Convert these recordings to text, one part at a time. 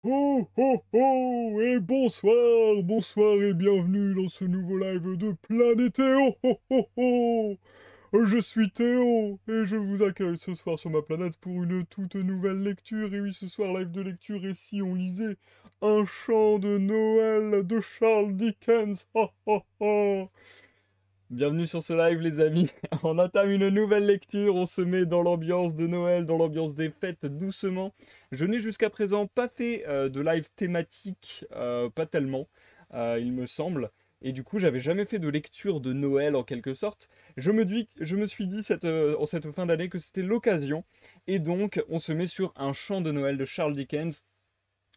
Oh oh oh et bonsoir, bonsoir et bienvenue dans ce nouveau live de Planétéo. Oh oh oh. Je suis Théo et je vous accueille ce soir sur ma planète pour une toute nouvelle lecture. Et oui, ce soir live de lecture et si on lisait Un chant de Noël de Charles Dickens. Oh oh oh. Bienvenue sur ce live les amis, on entame une nouvelle lecture, on se met dans l'ambiance de Noël, dans l'ambiance des fêtes doucement. Je n'ai jusqu'à présent pas fait de live thématique, pas tellement, il me semble. Et du coup j'avais jamais fait de lecture de Noël en quelque sorte. Je me suis dit en cette fin d'année que c'était l'occasion. Et donc on se met sur Un chant de Noël de Charles Dickens.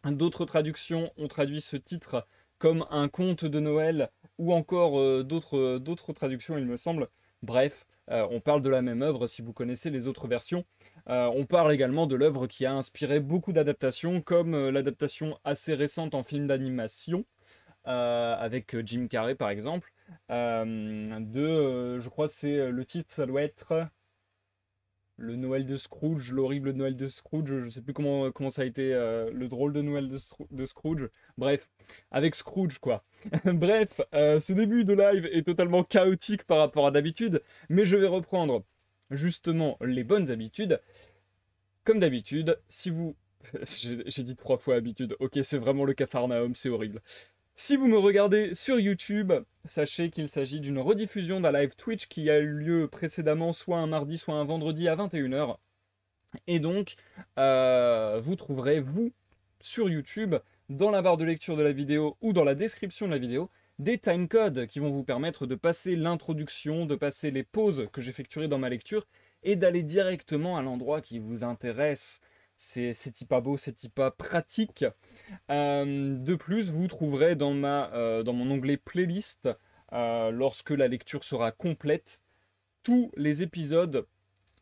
D'autres traductions ont traduit ce titre comme un conte de Noël ou encore d'autres traductions, il me semble. Bref, on parle de la même œuvre si vous connaissez les autres versions. On parle également de l'œuvre qui a inspiré beaucoup d'adaptations, comme l'adaptation assez récente en film d'animation, avec Jim Carrey par exemple. Je crois que c'est le titre, ça doit être le Noël de Scrooge, l'horrible Noël de Scrooge, je ne sais plus comment ça a été, le drôle de Noël de Scrooge. Bref, avec Scrooge quoi. Bref, ce début de live est totalement chaotique par rapport à d'habitude, mais je vais reprendre justement les bonnes habitudes. Comme d'habitude, si vous... J'ai dit 3 fois habitude, ok c'est vraiment le Capharnaüm, c'est horrible. Si vous me regardez sur YouTube, sachez qu'il s'agit d'une rediffusion d'un live Twitch qui a eu lieu précédemment soit un mardi, soit un vendredi à 21 h. Et donc, vous trouverez, vous, sur YouTube, dans la barre de lecture de la vidéo ou dans la description de la vidéo, des timecodes qui vont vous permettre de passer l'introduction, de passer les pauses que j'effectuerai dans ma lecture et d'aller directement à l'endroit qui vous intéresse. C'est pas beau, c'est pas pratique. De plus, vous trouverez dans mon onglet playlist, lorsque la lecture sera complète, tous les épisodes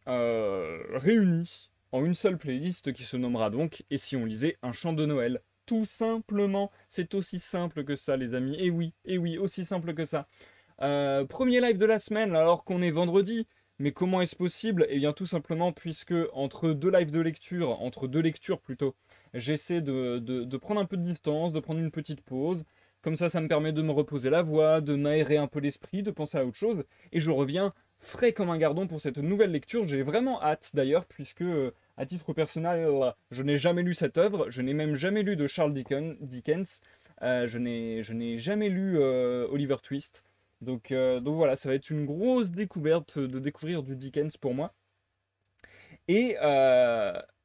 réunis en une seule playlist qui se nommera donc Et si on lisait un chant de Noël. Tout simplement, c'est aussi simple que ça les amis, et oui, aussi simple que ça. Premier live de la semaine alors qu'on est vendredi, mais comment est-ce possible? Eh bien tout simplement puisque entre deux lectures plutôt, j'essaie de prendre un peu de distance, de prendre une petite pause. Comme ça me permet de me reposer la voix, de m'aérer un peu l'esprit, de penser à autre chose. Et je reviens frais comme un gardon pour cette nouvelle lecture. J'ai vraiment hâte d'ailleurs, puisque à titre personnel, je n'ai jamais lu cette œuvre. Je n'ai même jamais lu de Charles Dickens. Je n'ai jamais lu Oliver Twist. Donc voilà, ça va être une grosse découverte de découvrir du Dickens pour moi. Et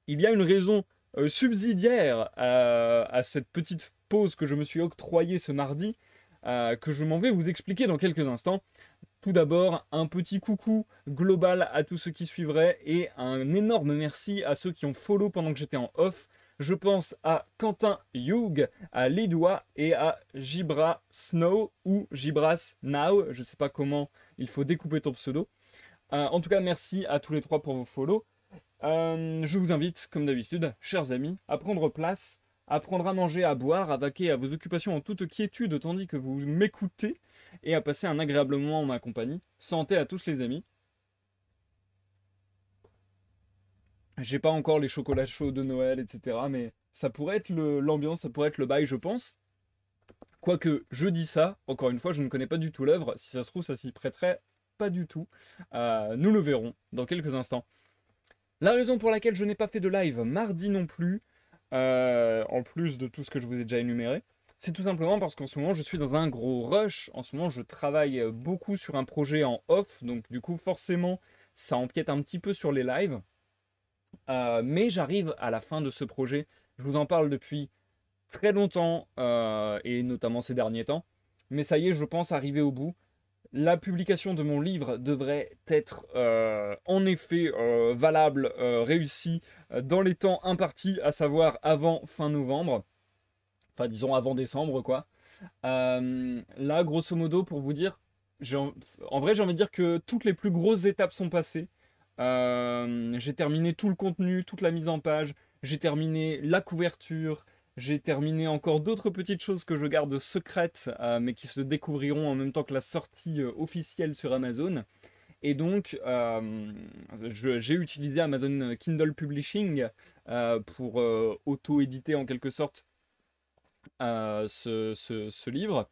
il y a une raison subsidiaire à cette petite pause que je me suis octroyée ce mardi, que je m'en vais vous expliquer dans quelques instants. Tout d'abord, un petit coucou global à tous ceux qui suivraient et un énorme merci à ceux qui ont follow pendant que j'étais en off. Je pense à Quentin Hugh, à Lidois et à Gibra Snow ou Gibras Now. Je ne sais pas comment il faut découper ton pseudo. En tout cas, merci à tous les trois pour vos follow. Je vous invite, comme d'habitude, chers amis, à prendre place, à prendre à manger, à boire, à vaquer à vos occupations en toute quiétude tandis que vous m'écoutez, et à passer un agréable moment en ma compagnie. Santé à tous les amis. J'ai pas encore les chocolats chauds de Noël, etc. Mais ça pourrait être l'ambiance, ça pourrait être le bail, je pense. Quoique, je dis ça, encore une fois, je ne connais pas du tout l'œuvre. Si ça se trouve, ça s'y prêterait pas du tout. Nous le verrons dans quelques instants. La raison pour laquelle je n'ai pas fait de live mardi non plus, en plus de tout ce que je vous ai déjà énuméré, c'est tout simplement parce qu'en ce moment je suis dans un gros rush. En ce moment je travaille beaucoup sur un projet en off, donc du coup forcément ça empiète un petit peu sur les lives. Mais j'arrive à la fin de ce projet. Je vous en parle depuis très longtemps, et notamment ces derniers temps. Mais ça y est, je pense arriver au bout. La publication de mon livre devrait être en effet valable, réussie dans les temps impartis, à savoir avant fin novembre. Enfin, disons avant décembre, quoi. Là, grosso modo, pour vous dire, en vrai, j'ai envie de dire que toutes les plus grosses étapes sont passées. J'ai terminé tout le contenu, toute la mise en page. J'ai terminé la couverture. J'ai terminé encore d'autres petites choses que je garde secrètes, mais qui se découvriront en même temps que la sortie officielle sur Amazon. Et donc, j'ai utilisé Amazon Kindle Publishing pour auto-éditer en quelque sorte ce livre,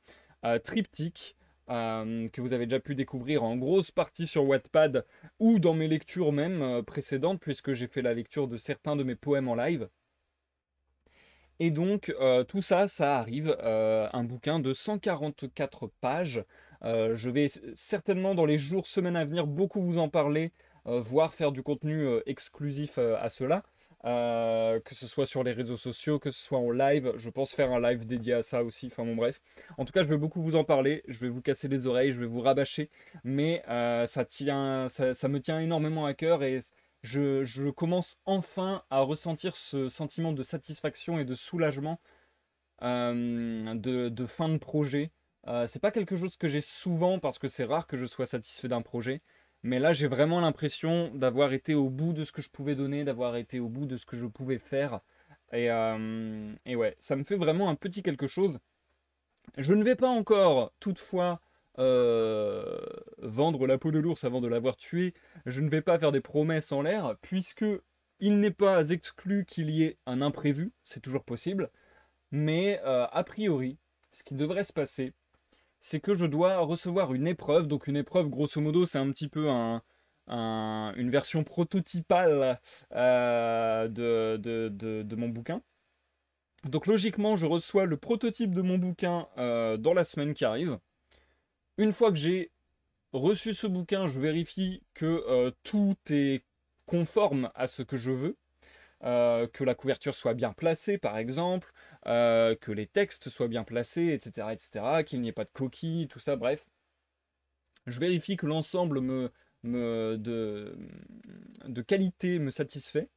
Triptyque, que vous avez déjà pu découvrir en grosse partie sur Wattpad ou dans mes lectures même précédentes, puisque j'ai fait la lecture de certains de mes poèmes en live. Et donc, tout ça, ça arrive, un bouquin de 144 pages. Je vais certainement, dans les jours, semaines à venir, beaucoup vous en parler, voire faire du contenu exclusif à cela. Que ce soit sur les réseaux sociaux, que ce soit en live. Je pense faire un live dédié à ça aussi. Enfin bon, bref. En tout cas, je vais beaucoup vous en parler. Je vais vous casser les oreilles, je vais vous rabâcher. Mais ça me tient énormément à cœur et je commence enfin à ressentir ce sentiment de satisfaction et de soulagement de fin de projet. C'est pas quelque chose que j'ai souvent parce que c'est rare que je sois satisfait d'un projet. Mais là, j'ai vraiment l'impression d'avoir été au bout de ce que je pouvais donner, d'avoir été au bout de ce que je pouvais faire. Et ouais, ça me fait vraiment un petit quelque chose. Je ne vais pas encore, toutefois, vendre la peau de l'ours avant de l'avoir tué. Je ne vais pas faire des promesses en l'air, puisque il n'est pas exclu qu'il y ait un imprévu, c'est toujours possible. Mais a priori, ce qui devrait se passer, c'est que je dois recevoir une épreuve. Donc une épreuve, grosso modo, c'est un petit peu une version prototypale de mon bouquin. Donc logiquement, je reçois le prototype de mon bouquin dans la semaine qui arrive. Une fois que j'ai reçu ce bouquin, je vérifie que tout est conforme à ce que je veux. Que la couverture soit bien placée, par exemple, que les textes soient bien placés, etc., etc., qu'il n'y ait pas de coquilles, tout ça, bref. Je vérifie que l'ensemble de qualité me satisfait.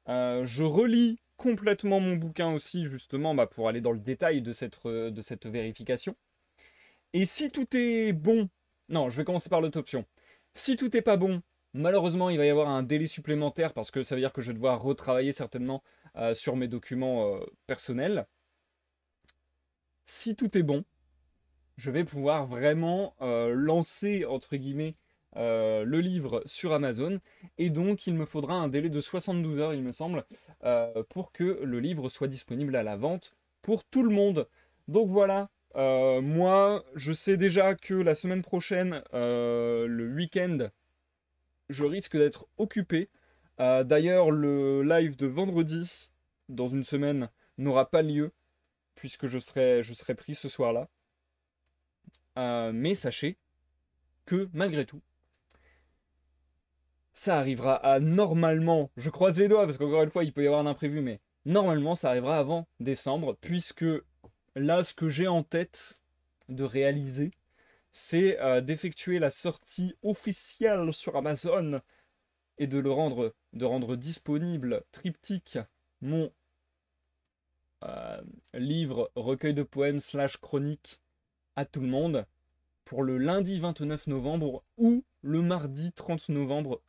Je relis complètement mon bouquin aussi, justement, pour aller dans le détail de cette vérification. Et si tout est bon, non, je vais commencer par l'autre option. Si tout n'est pas bon, malheureusement, il va y avoir un délai supplémentaire parce que ça veut dire que je vais devoir retravailler certainement sur mes documents personnels. Si tout est bon, je vais pouvoir vraiment lancer, entre guillemets, le livre sur Amazon. Et donc, il me faudra un délai de 72 heures, il me semble, pour que le livre soit disponible à la vente pour tout le monde. Donc voilà, moi, je sais déjà que la semaine prochaine, le week-end, je risque d'être occupé. D'ailleurs, le live de vendredi, dans une semaine, n'aura pas lieu, puisque je serai pris ce soir-là. Mais sachez que, malgré tout, ça arrivera à normalement, je croise les doigts, parce qu'encore une fois, il peut y avoir un imprévu, mais normalement, ça arrivera avant décembre, puisque là, ce que j'ai en tête de réaliser, c'est d'effectuer la sortie officielle sur Amazon et de rendre disponible Triptyque, mon livre recueil de poèmes / chronique à tout le monde pour le lundi 29 novembre ou le mardi 30 novembre.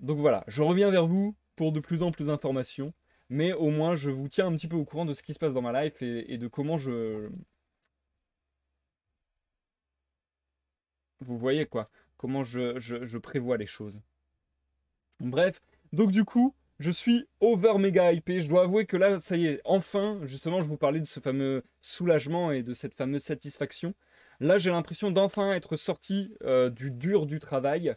Donc voilà, je reviens vers vous pour de plus en plus d'informations, mais au moins je vous tiens un petit peu au courant de ce qui se passe dans ma life et de comment vous voyez quoi, comment je prévois les choses. Bref, donc du coup, je suis over méga hypé. Je dois avouer que là, ça y est, enfin, justement, je vous parlais de ce fameux soulagement et de cette fameuse satisfaction. Là, j'ai l'impression d'enfin être sorti du dur du travail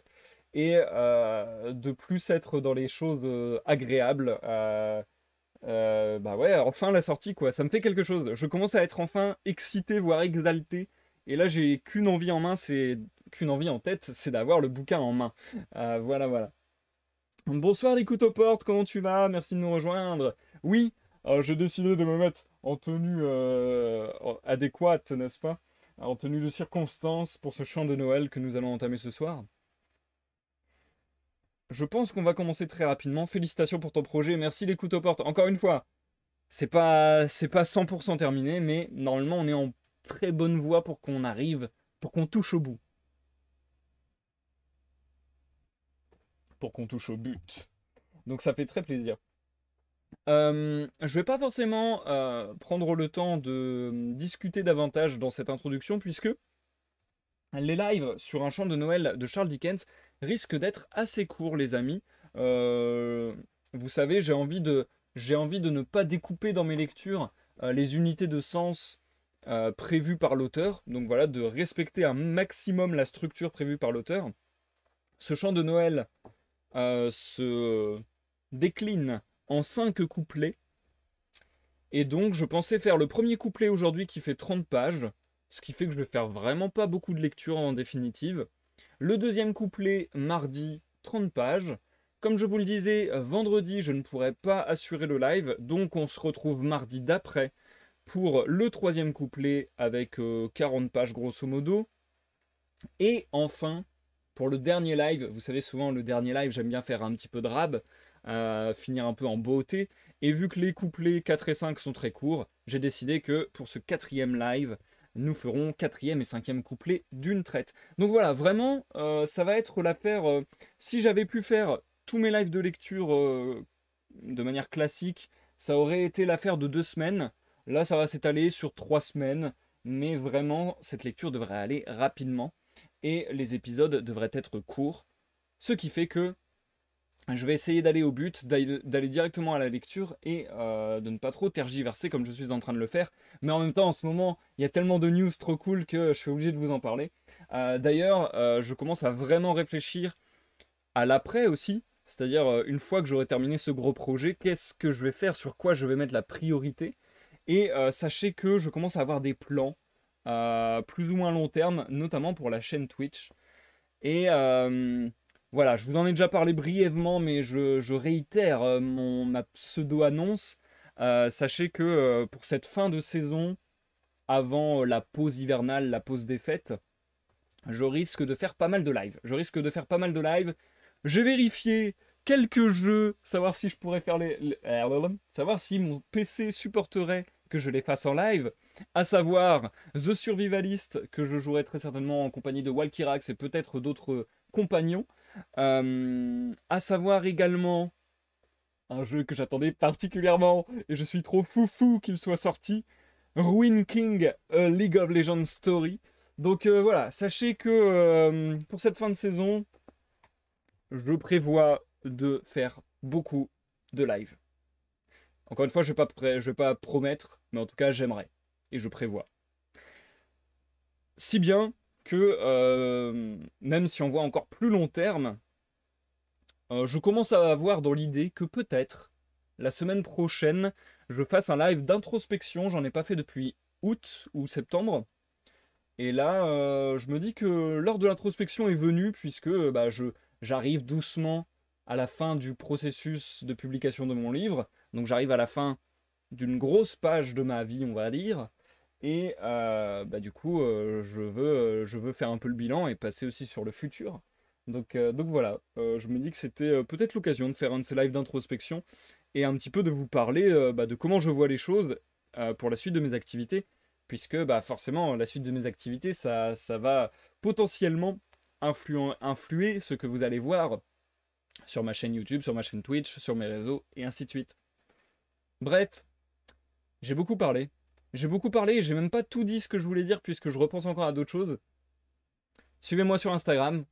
et de plus être dans les choses agréables. Bah ouais, enfin la sortie quoi, ça me fait quelque chose. Je commence à être enfin excité, voire exalté. Et là, j'ai qu'une envie en tête, c'est d'avoir le bouquin en main. Voilà, voilà. Bonsoir les couteaux portes, comment tu vas? Merci de nous rejoindre. Oui, j'ai décidé de me mettre en tenue adéquate, n'est-ce pas? En tenue de circonstance pour ce chant de Noël que nous allons entamer ce soir. Je pense qu'on va commencer très rapidement. Félicitations pour ton projet, merci les couteaux portes. Encore une fois, c'est pas 100% terminé, mais normalement on est en très bonne voie pour qu'on touche au bout. Pour qu'on touche au but. Donc ça fait très plaisir. Je vais pas forcément prendre le temps de discuter davantage dans cette introduction puisque les lives sur un chant de Noël de Charles Dickens risquent d'être assez courts, les amis. Vous savez, j'ai envie de ne pas découper dans mes lectures les unités de sens prévues par l'auteur. Donc voilà, de respecter un maximum la structure prévue par l'auteur. Ce chant de Noël se décline en 5 couplets. Et donc je pensais faire le premier couplet aujourd'hui qui fait 30 pages, ce qui fait que je vais faire vraiment pas beaucoup de lecture en définitive. Le deuxième couplet mardi, 30 pages. Comme je vous le disais, vendredi je ne pourrai pas assurer le live, donc on se retrouve mardi d'après pour le troisième couplet avec 40 pages grosso modo. Et enfin, pour le dernier live, vous savez souvent le dernier live j'aime bien faire un petit peu de rab, finir un peu en beauté. Et vu que les couplets 4 et 5 sont très courts, j'ai décidé que pour ce quatrième live, nous ferons quatrième et cinquième couplet d'une traite. Donc voilà, vraiment, ça va être l'affaire. Si j'avais pu faire tous mes lives de lecture de manière classique, ça aurait été l'affaire de 2 semaines. Là, ça va s'étaler sur 3 semaines. Mais vraiment, cette lecture devrait aller rapidement. Et les épisodes devraient être courts. Ce qui fait que je vais essayer d'aller au but, d'aller directement à la lecture et de ne pas trop tergiverser comme je suis en train de le faire. Mais en même temps, en ce moment, il y a tellement de news trop cool que je suis obligé de vous en parler. D'ailleurs, je commence à vraiment réfléchir à l'après aussi. C'est-à-dire, une fois que j'aurai terminé ce gros projet, qu'est-ce que je vais faire, sur quoi je vais mettre la priorité. Et sachez que je commence à avoir des plans plus ou moins long terme, notamment pour la chaîne Twitch. Et voilà, je vous en ai déjà parlé brièvement, mais je réitère ma pseudo-annonce. Sachez que pour cette fin de saison, avant la pause hivernale, la pause des fêtes, je risque de faire pas mal de live. J'ai vérifié quelques jeux, savoir si je pourrais faire savoir si mon PC supporterait que je les fasse en live, à savoir The Survivalist, que je jouerai très certainement en compagnie de Walkirax et peut-être d'autres compagnons, à savoir également un jeu que j'attendais particulièrement, et je suis trop foufou qu'il soit sorti, Ruin King, A League of Legends Story. Donc voilà, sachez que pour cette fin de saison, je prévois de faire beaucoup de live. Encore une fois, je vais pas promettre, mais en tout cas, j'aimerais. Et je prévois. Si bien que, même si on voit encore plus long terme, je commence à avoir dans l'idée que peut-être, la semaine prochaine, je fasse un live d'introspection. J'en ai pas fait depuis août ou septembre. Et là, je me dis que l'heure de l'introspection est venue, puisque j'arrive doucement à la fin du processus de publication de mon livre. Donc j'arrive à la fin d'une grosse page de ma vie, on va dire. Et du coup, je veux faire un peu le bilan et passer aussi sur le futur. Donc voilà, je me dis que c'était peut-être l'occasion de faire un de ces lives d'introspection et un petit peu de vous parler de comment je vois les choses pour la suite de mes activités. Puisque forcément, la suite de mes activités, ça va potentiellement influer ce que vous allez voir sur ma chaîne YouTube, sur ma chaîne Twitch, sur mes réseaux, et ainsi de suite. Bref, j'ai beaucoup parlé. J'ai beaucoup parlé et j'ai même pas tout dit ce que je voulais dire puisque je repense encore à d'autres choses. Suivez-moi sur Instagram.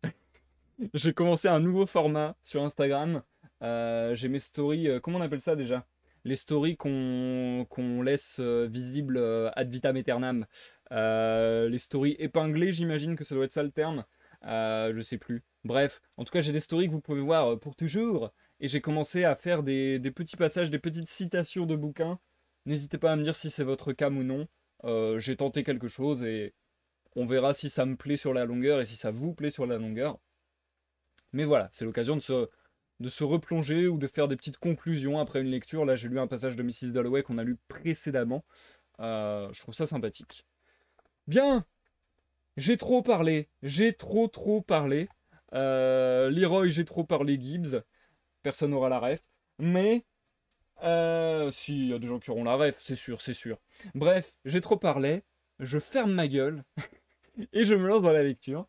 J'ai commencé un nouveau format sur Instagram. J'ai mes stories, comment on appelle ça déjà? Les stories qu'on laisse visibles ad vitam aeternam. Les stories épinglées, j'imagine que ça doit être ça le terme. Je sais plus. Bref, en tout cas, j'ai des stories que vous pouvez voir pour toujours. Et j'ai commencé à faire des petits passages, des petites citations de bouquins. N'hésitez pas à me dire si c'est votre cam ou non. J'ai tenté quelque chose et on verra si ça me plaît sur la longueur et si ça vous plaît sur la longueur. Mais voilà, c'est l'occasion de se replonger ou de faire des petites conclusions après une lecture. Là, j'ai lu un passage de Mrs. Dalloway qu'on a lu précédemment. Je trouve ça sympathique. Bien, j'ai trop parlé. J'ai trop parlé. Leroy, j'ai trop parlé Gibbs. Personne n'aura la ref. Mais, si, il y a des gens qui auront la ref, c'est sûr, c'est sûr. Bref, j'ai trop parlé. Je ferme ma gueule. Et je me lance dans la lecture.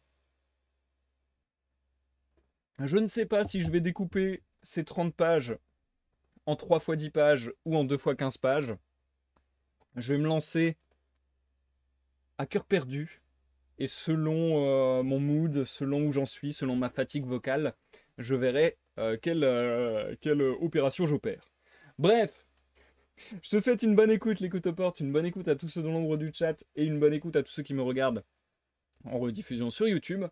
Je ne sais pas si je vais découper ces 30 pages en 3 x 10 pages ou en 2 x 15 pages. Je vais me lancer à cœur perdu. Et selon mon mood, selon où j'en suis, selon ma fatigue vocale, je verrai quelle opération j'opère. Bref, Je te souhaite une bonne écoute, l'écoute aux portes, une bonne écoute à tous ceux dans l'ombre du chat et une bonne écoute à tous ceux qui me regardent en rediffusion sur YouTube.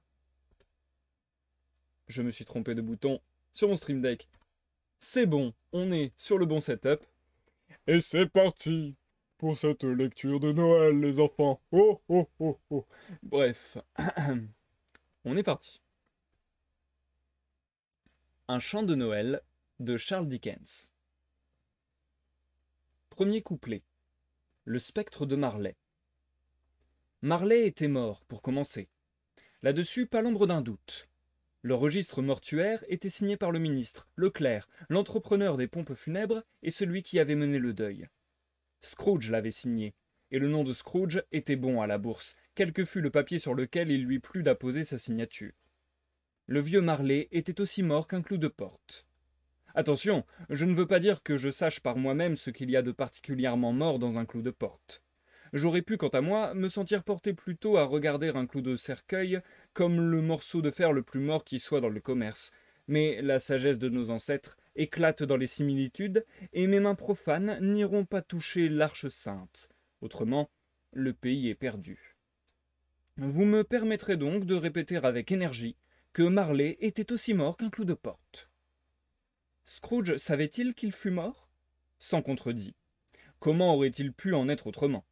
Je me suis trompé de bouton sur mon Stream Deck. C'est bon, on est sur le bon setup. Et c'est parti pour cette lecture de Noël, les enfants. Oh, oh, oh, oh. Bref, on est parti. Un chant de Noël de Charles Dickens. Premier couplet. Le spectre de Marley. Marley était mort, pour commencer. Là-dessus, pas l'ombre d'un doute. Le registre mortuaire était signé par le ministre, le clerc, l'entrepreneur des pompes funèbres et celui qui avait mené le deuil. Scrooge l'avait signé, et le nom de Scrooge était bon à la bourse, quel que fût le papier sur lequel il lui plut d'apposer sa signature. Le vieux Marley était aussi mort qu'un clou de porte. Attention, je ne veux pas dire que je sache par moi-même ce qu'il y a de particulièrement mort dans un clou de porte. J'aurais pu, quant à moi, me sentir porté plutôt à regarder un clou de cercueil comme le morceau de fer le plus mort qui soit dans le commerce. Mais la sagesse de nos ancêtres éclate dans les similitudes, et mes mains profanes n'iront pas toucher l'arche sainte. Autrement, le pays est perdu. Vous me permettrez donc de répéter avec énergie que Marley était aussi mort qu'un clou de porte. Scrooge savait-il qu'il fût mort? Sans contredit. Comment aurait-il pu en être autrement?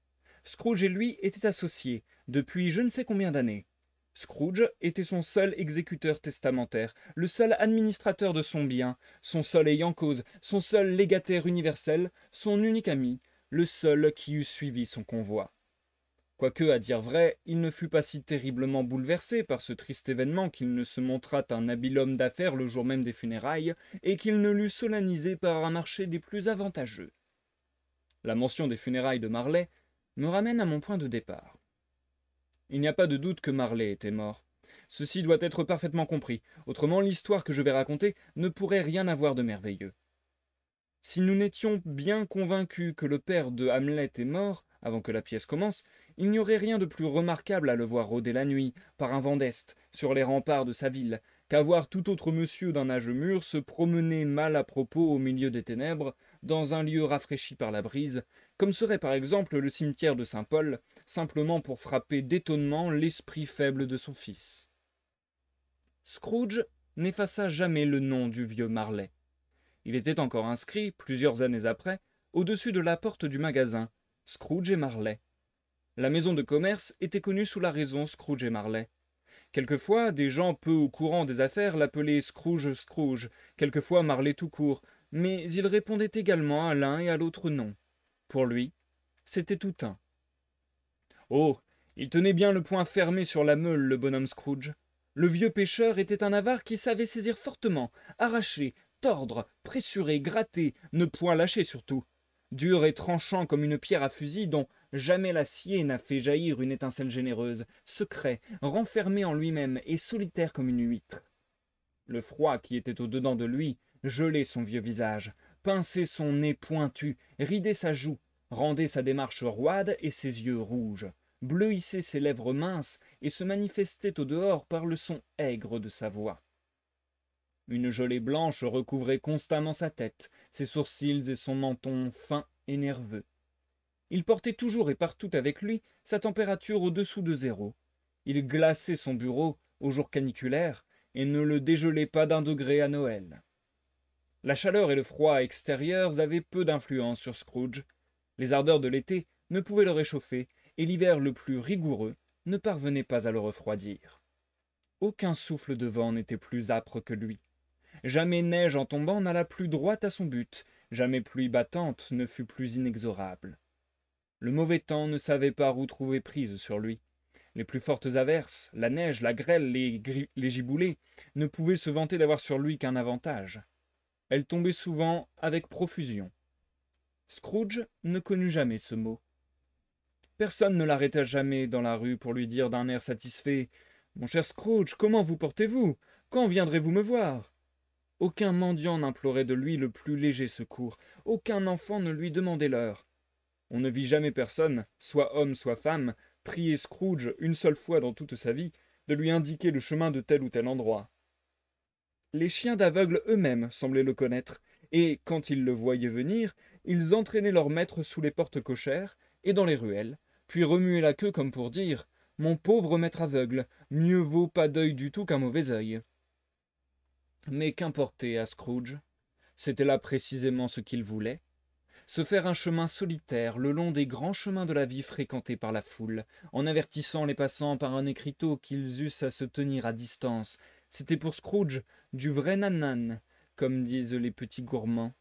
Scrooge et lui étaient associés depuis je ne sais combien d'années. Scrooge était son seul exécuteur testamentaire, le seul administrateur de son bien, son seul ayant cause, son seul légataire universel, son unique ami, le seul qui eût suivi son convoi. Quoique, à dire vrai, il ne fut pas si terriblement bouleversé par ce triste événement qu'il ne se montrât un habile homme d'affaires le jour même des funérailles, et qu'il ne l'eût solennisé par un marché des plus avantageux. La mention des funérailles de Marley me ramène à mon point de départ. Il n'y a pas de doute que Marley était mort. Ceci doit être parfaitement compris, autrement l'histoire que je vais raconter ne pourrait rien avoir de merveilleux. Si nous n'étions bien convaincus que le père de Hamlet est mort, avant que la pièce commence, il n'y aurait rien de plus remarquable à le voir rôder la nuit, par un vent d'est, sur les remparts de sa ville, qu'à voir tout autre monsieur d'un âge mûr se promener mal à propos au milieu des ténèbres, dans un lieu rafraîchi par la brise, comme serait par exemple le cimetière de Saint-Paul, simplement pour frapper d'étonnement l'esprit faible de son fils. Scrooge n'effaça jamais le nom du vieux Marley. Il était encore inscrit, plusieurs années après, au-dessus de la porte du magasin, Scrooge et Marley. La maison de commerce était connue sous la raison Scrooge et Marley. Quelquefois, des gens peu au courant des affaires l'appelaient Scrooge Scrooge, quelquefois Marley tout court, mais il répondait également à l'un et à l'autre nom. Pour lui, c'était tout un. Oh, il tenait bien le poing fermé sur la meule, le bonhomme Scrooge. Le vieux pêcheur était un avare qui savait saisir fortement, arracher, tordre, pressurer, gratter, ne point lâcher surtout. Dur et tranchant comme une pierre à fusil dont jamais l'acier n'a fait jaillir une étincelle généreuse, secret, renfermé en lui-même et solitaire comme une huître. Le froid qui était au-dedans de lui gelait son vieux visage, pinçait son nez pointu, ridait sa joue, rendait sa démarche roide et ses yeux rouges, bleuissait ses lèvres minces et se manifestait au dehors par le son aigre de sa voix. Une gelée blanche recouvrait constamment sa tête, ses sourcils et son menton fin et nerveux. Il portait toujours et partout avec lui sa température au-dessous de zéro. Il glaçait son bureau aux jours caniculaires et ne le dégelait pas d'un degré à Noël. La chaleur et le froid extérieurs avaient peu d'influence sur Scrooge. Les ardeurs de l'été ne pouvaient le réchauffer, et l'hiver le plus rigoureux ne parvenait pas à le refroidir. Aucun souffle de vent n'était plus âpre que lui. Jamais neige en tombant n'alla plus droite à son but, jamais pluie battante ne fut plus inexorable. Le mauvais temps ne savait pas où trouver prise sur lui. Les plus fortes averses, la neige, la grêle, les giboulées, ne pouvaient se vanter d'avoir sur lui qu'un avantage. Elles tombaient souvent avec profusion. Scrooge ne connut jamais ce mot. Personne ne l'arrêta jamais dans la rue pour lui dire d'un air satisfait « Mon cher Scrooge, comment vous portez-vous? Quand viendrez-vous me voir ?» Aucun mendiant n'implorait de lui le plus léger secours, aucun enfant ne lui demandait l'heure. On ne vit jamais personne, soit homme, soit femme, prier Scrooge une seule fois dans toute sa vie de lui indiquer le chemin de tel ou tel endroit. Les chiens d'aveugles eux-mêmes semblaient le connaître, et quand ils le voyaient venir, ils entraînaient leur maître sous les portes cochères et dans les ruelles, puis remuaient la queue comme pour dire « Mon pauvre maître aveugle, mieux vaut pas d'œil du tout qu'un mauvais œil. » Mais qu'importait à Scrooge? C'était là précisément ce qu'il voulait. Se faire un chemin solitaire le long des grands chemins de la vie fréquentés par la foule, en avertissant les passants par un écriteau qu'ils eussent à se tenir à distance. C'était pour Scrooge du vrai nan-nan, comme disent les petits gourmands.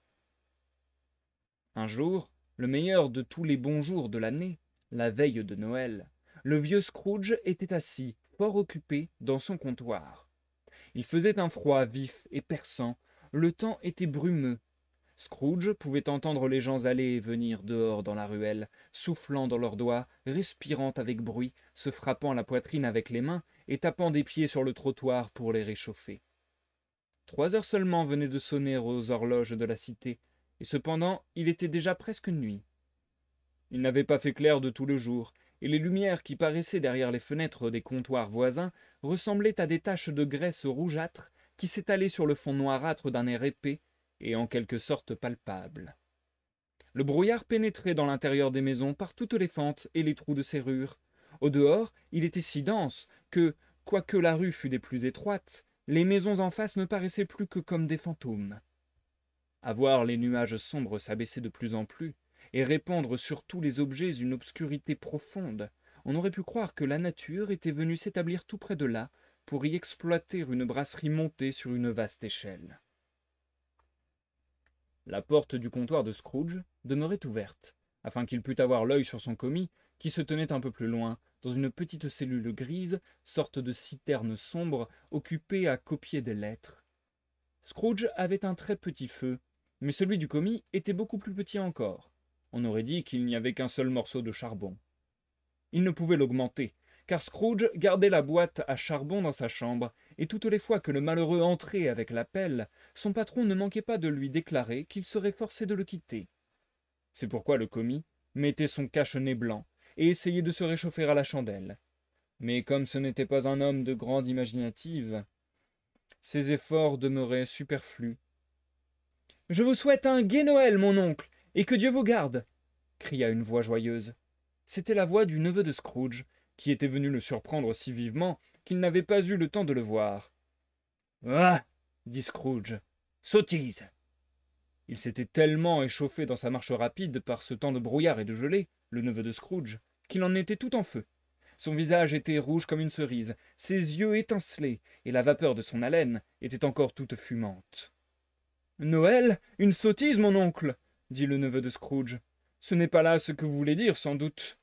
Un jour, le meilleur de tous les bons jours de l'année, la veille de Noël, le vieux Scrooge était assis, fort occupé, dans son comptoir. Il faisait un froid vif et perçant, le temps était brumeux. Scrooge pouvait entendre les gens aller et venir dehors dans la ruelle, soufflant dans leurs doigts, respirant avec bruit, se frappant la poitrine avec les mains et tapant des pieds sur le trottoir pour les réchauffer. 3 heures seulement venaient de sonner aux horloges de la cité, et cependant il était déjà presque nuit. Il n'avait pas fait clair de tout le jour, et les lumières qui paraissaient derrière les fenêtres des comptoirs voisins ressemblaient à des taches de graisse rougeâtre qui s'étalaient sur le fond noirâtre d'un air épais et en quelque sorte palpable. Le brouillard pénétrait dans l'intérieur des maisons par toutes les fentes et les trous de serrure. Au dehors, il était si dense que, quoique la rue fût des plus étroites, les maisons en face ne paraissaient plus que comme des fantômes. À voir les nuages sombres s'abaisser de plus en plus, et répandre sur tous les objets une obscurité profonde, on aurait pu croire que la nature était venue s'établir tout près de là pour y exploiter une brasserie montée sur une vaste échelle. La porte du comptoir de Scrooge demeurait ouverte, afin qu'il pût avoir l'œil sur son commis, qui se tenait un peu plus loin, dans une petite cellule grise, sorte de citerne sombre, occupée à copier des lettres. Scrooge avait un très petit feu, mais celui du commis était beaucoup plus petit encore. On aurait dit qu'il n'y avait qu'un seul morceau de charbon. Il ne pouvait l'augmenter, car Scrooge gardait la boîte à charbon dans sa chambre, et toutes les fois que le malheureux entrait avec la pelle, son patron ne manquait pas de lui déclarer qu'il serait forcé de le quitter. C'est pourquoi le commis mettait son cache-nez blanc et essayait de se réchauffer à la chandelle. Mais comme ce n'était pas un homme de grande imaginative, ses efforts demeuraient superflus. « Je vous souhaite un gai Noël, mon oncle, et que Dieu vous garde !» cria une voix joyeuse. C'était la voix du neveu de Scrooge, qui était venu le surprendre si vivement qu'il n'avait pas eu le temps de le voir. « Ah !» dit Scrooge. « Sottise !» Il s'était tellement échauffé dans sa marche rapide par ce temps de brouillard et de gelée, le neveu de Scrooge, qu'il en était tout en feu. Son visage était rouge comme une cerise, ses yeux étincelaient, et la vapeur de son haleine était encore toute fumante. « Noël, une sottise, mon oncle !» dit le neveu de Scrooge. « Ce n'est pas là ce que vous voulez dire, sans doute. »«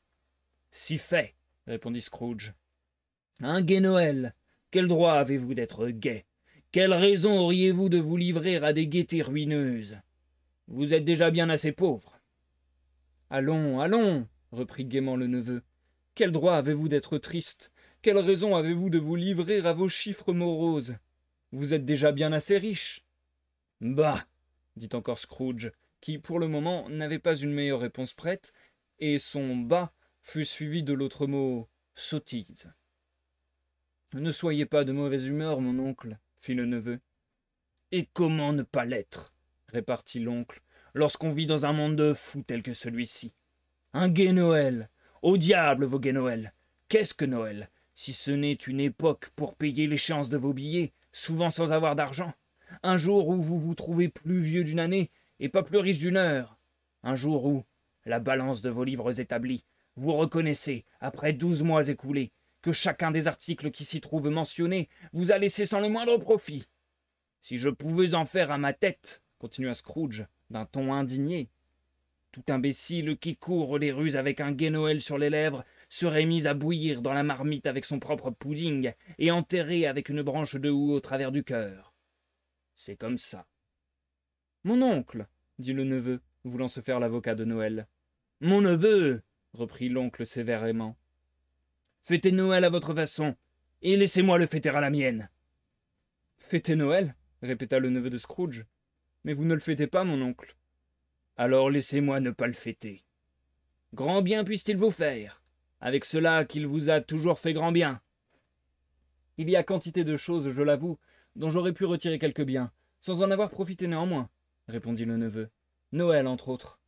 Si fait, » répondit Scrooge. « Un gai Noël. Quel droit avez-vous d'être gai? Quelle raison auriez-vous de vous livrer à des gaietés ruineuses? Vous êtes déjà bien assez pauvre. »« Allons, allons, » reprit gaiement le neveu. « Quel droit avez-vous d'être triste? Quelle raison avez-vous de vous livrer à vos chiffres moroses? Vous êtes déjà bien assez riche. »« Bah !» dit encore Scrooge, qui, pour le moment, n'avait pas une meilleure réponse prête, et son « bah » fut suivi de l'autre mot « sottise ». « Ne soyez pas de mauvaise humeur, mon oncle, » fit le neveu. « Et comment ne pas l'être, » répartit l'oncle, « lorsqu'on vit dans un monde de fous tel que celui-ci? Un gai Noël! Au diable, vos gai Noël! Qu'est-ce que Noël, si ce n'est une époque pour payer l'échéance de vos billets, souvent sans avoir d'argent? Un jour où vous vous trouvez plus vieux d'une année et pas plus riche d'une heure? Un jour où, la balance de vos livres établie, vous reconnaissez, après 12 mois écoulés, que chacun des articles qui s'y trouvent mentionnés vous a laissé sans le moindre profit. Si je pouvais en faire à ma tête, continua Scrooge, d'un ton indigné, tout imbécile qui court les rues avec un gai Noël sur les lèvres serait mis à bouillir dans la marmite avec son propre pudding et enterré avec une branche de houx au travers du cœur. C'est comme ça. Mon oncle, dit le neveu, voulant se faire l'avocat de Noël. Mon neveu, reprit l'oncle sévèrement. Fêtez Noël à votre façon, et laissez-moi le fêter à la mienne. Fêter Noël, répéta le neveu de Scrooge. Mais vous ne le fêtez pas, mon oncle. Alors laissez-moi ne pas le fêter. Grand bien puisse-t-il vous faire, avec cela qu'il vous a toujours fait grand bien. Il y a quantité de choses, je l'avoue, dont j'aurais pu retirer quelque bien, sans en avoir profité néanmoins, répondit le neveu. Noël, entre autres.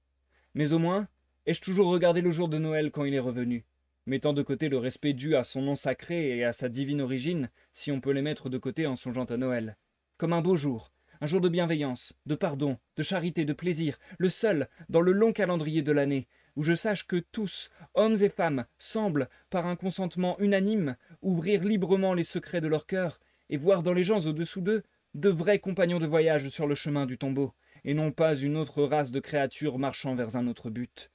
Mais au moins, ai-je toujours regardé le jour de Noël quand il est revenu, mettant de côté le respect dû à son nom sacré et à sa divine origine, si on peut les mettre de côté en songeant à Noël. Comme un beau jour, un jour de bienveillance, de pardon, de charité, de plaisir, le seul, dans le long calendrier de l'année, où je sache que tous, hommes et femmes, semblent, par un consentement unanime, ouvrir librement les secrets de leur cœur, et voir dans les gens au-dessous d'eux de vrais compagnons de voyage sur le chemin du tombeau, et non pas une autre race de créatures marchant vers un autre but.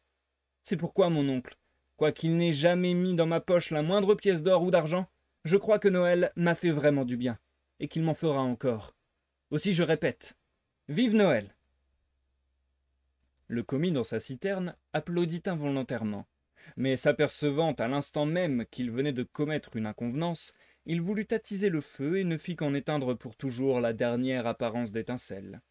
C'est pourquoi, mon oncle, quoiqu'il n'ait jamais mis dans ma poche la moindre pièce d'or ou d'argent, je crois que Noël m'a fait vraiment du bien, et qu'il m'en fera encore. Aussi je répète, vive Noël! Le commis dans sa citerne applaudit involontairement, mais s'apercevant à l'instant même qu'il venait de commettre une inconvenance, il voulut attiser le feu et ne fit qu'en éteindre pour toujours la dernière apparence d'étincelle.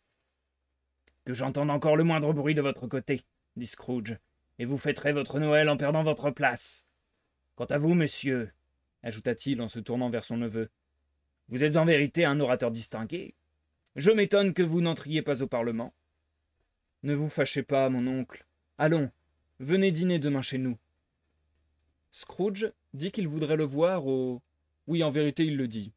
« Que j'entende encore le moindre bruit de votre côté, dit Scrooge, et vous fêterez votre Noël en perdant votre place. Quant à vous, monsieur, ajouta-t-il en se tournant vers son neveu, vous êtes en vérité un orateur distingué. Je m'étonne que vous n'entriez pas au Parlement. Ne vous fâchez pas, mon oncle. Allons, venez dîner demain chez nous. Scrooge dit qu'il voudrait le voir au... Oui, en vérité, il le dit.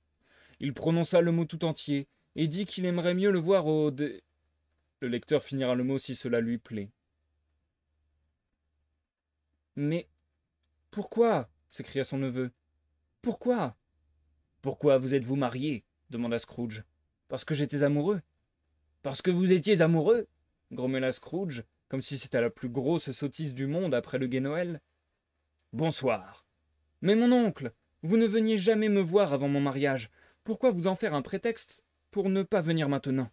Il prononça le mot tout entier, et dit qu'il aimerait mieux le voir au... Le lecteur finira le mot si cela lui plaît. Mais pourquoi s'écria son neveu. Pourquoi? Pourquoi vous êtes-vous marié? Demanda Scrooge. Parce que j'étais amoureux. Parce que vous étiez amoureux? Grommela Scrooge, comme si c'était la plus grosse sottise du monde après le gai Noël. Bonsoir. Mais mon oncle, vous ne veniez jamais me voir avant mon mariage. Pourquoi vous en faire un prétexte pour ne pas venir maintenant?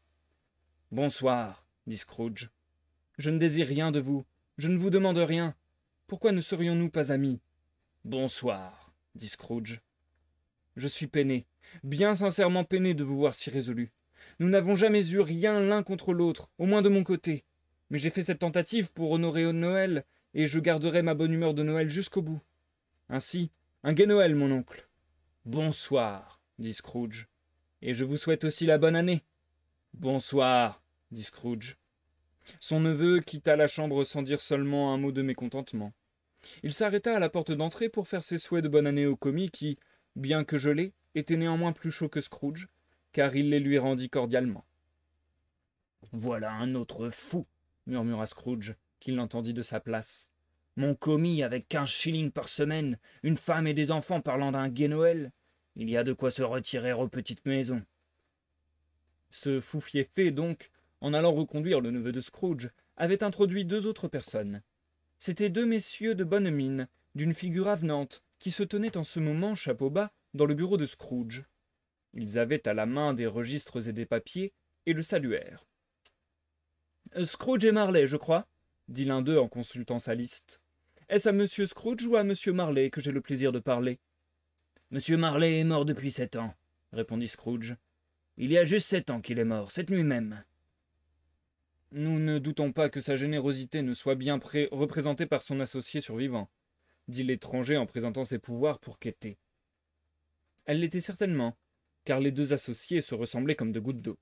Bonsoir, dit Scrooge. Je ne désire rien de vous. Je ne vous demande rien. Pourquoi ne serions-nous pas amis? Bonsoir, dit Scrooge. Je suis peiné, bien sincèrement peiné de vous voir si résolu. Nous n'avons jamais eu rien l'un contre l'autre, au moins de mon côté. Mais j'ai fait cette tentative pour honorer Noël, et je garderai ma bonne humeur de Noël jusqu'au bout. Ainsi, un gai Noël, mon oncle. Bonsoir, dit Scrooge. Et je vous souhaite aussi la bonne année. Bonsoir, dit Scrooge. Son neveu quitta la chambre sans dire seulement un mot de mécontentement. Il s'arrêta à la porte d'entrée pour faire ses souhaits de bonne année au commis qui, bien que gelé, était néanmoins plus chaud que Scrooge, car il les lui rendit cordialement. « Voilà un autre fou !» murmura Scrooge, qui l'entendit de sa place. « Mon commis avec 15 shillings par semaine, une femme et des enfants parlant d'un gai Noël. Il y a de quoi se retirer aux petites maisons. » Ce fou fieffé, donc, en allant reconduire le neveu de Scrooge, avait introduit 2 autres personnes. C'étaient 2 messieurs de bonne mine, d'une figure avenante, qui se tenaient en ce moment, chapeau bas, dans le bureau de Scrooge. Ils avaient à la main des registres et des papiers, et le saluèrent. « Scrooge et Marley, je crois, » dit l'un d'eux en consultant sa liste. « Est-ce à monsieur Scrooge ou à monsieur Marley que j'ai le plaisir de parler ?»« Monsieur Marley est mort depuis 7 ans, » répondit Scrooge. « Il y a juste 7 ans qu'il est mort, cette nuit même. » Nous ne doutons pas que sa générosité ne soit bien représentée par son associé survivant, dit l'étranger en présentant ses pouvoirs pour quêter. Elle l'était certainement, car les 2 associés se ressemblaient comme 2 gouttes d'eau.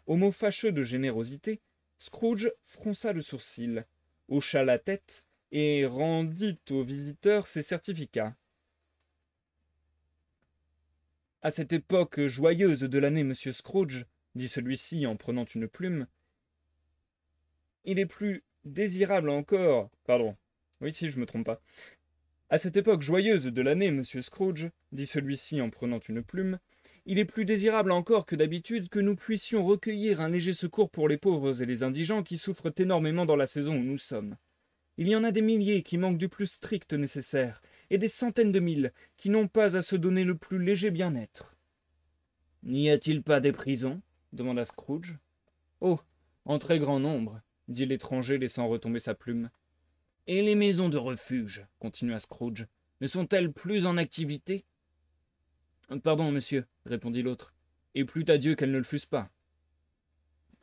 Au mot fâcheux de générosité, Scrooge fronça le sourcil, hocha la tête et rendit au visiteur ses certificats. « À cette époque joyeuse de l'année, monsieur Scrooge, dit celui-ci en prenant une plume, il est plus désirable encore... Pardon, oui, si je me trompe pas. À cette époque joyeuse de l'année, monsieur Scrooge, dit celui-ci en prenant une plume, il est plus désirable encore que d'habitude que nous puissions recueillir un léger secours pour les pauvres et les indigents qui souffrent énormément dans la saison où nous sommes. Il y en a des milliers qui manquent du plus strict nécessaire, et des centaines de mille qui n'ont pas à se donner le plus léger bien-être. « N'y a-t-il pas des prisons » demanda Scrooge. « Oh, en très grand nombre, » dit l'étranger laissant retomber sa plume. « Et les maisons de refuge, » continua Scrooge, « ne sont-elles plus en activité ?»« Pardon, monsieur, » répondit l'autre, « et plût à Dieu qu'elles ne le fussent pas. »«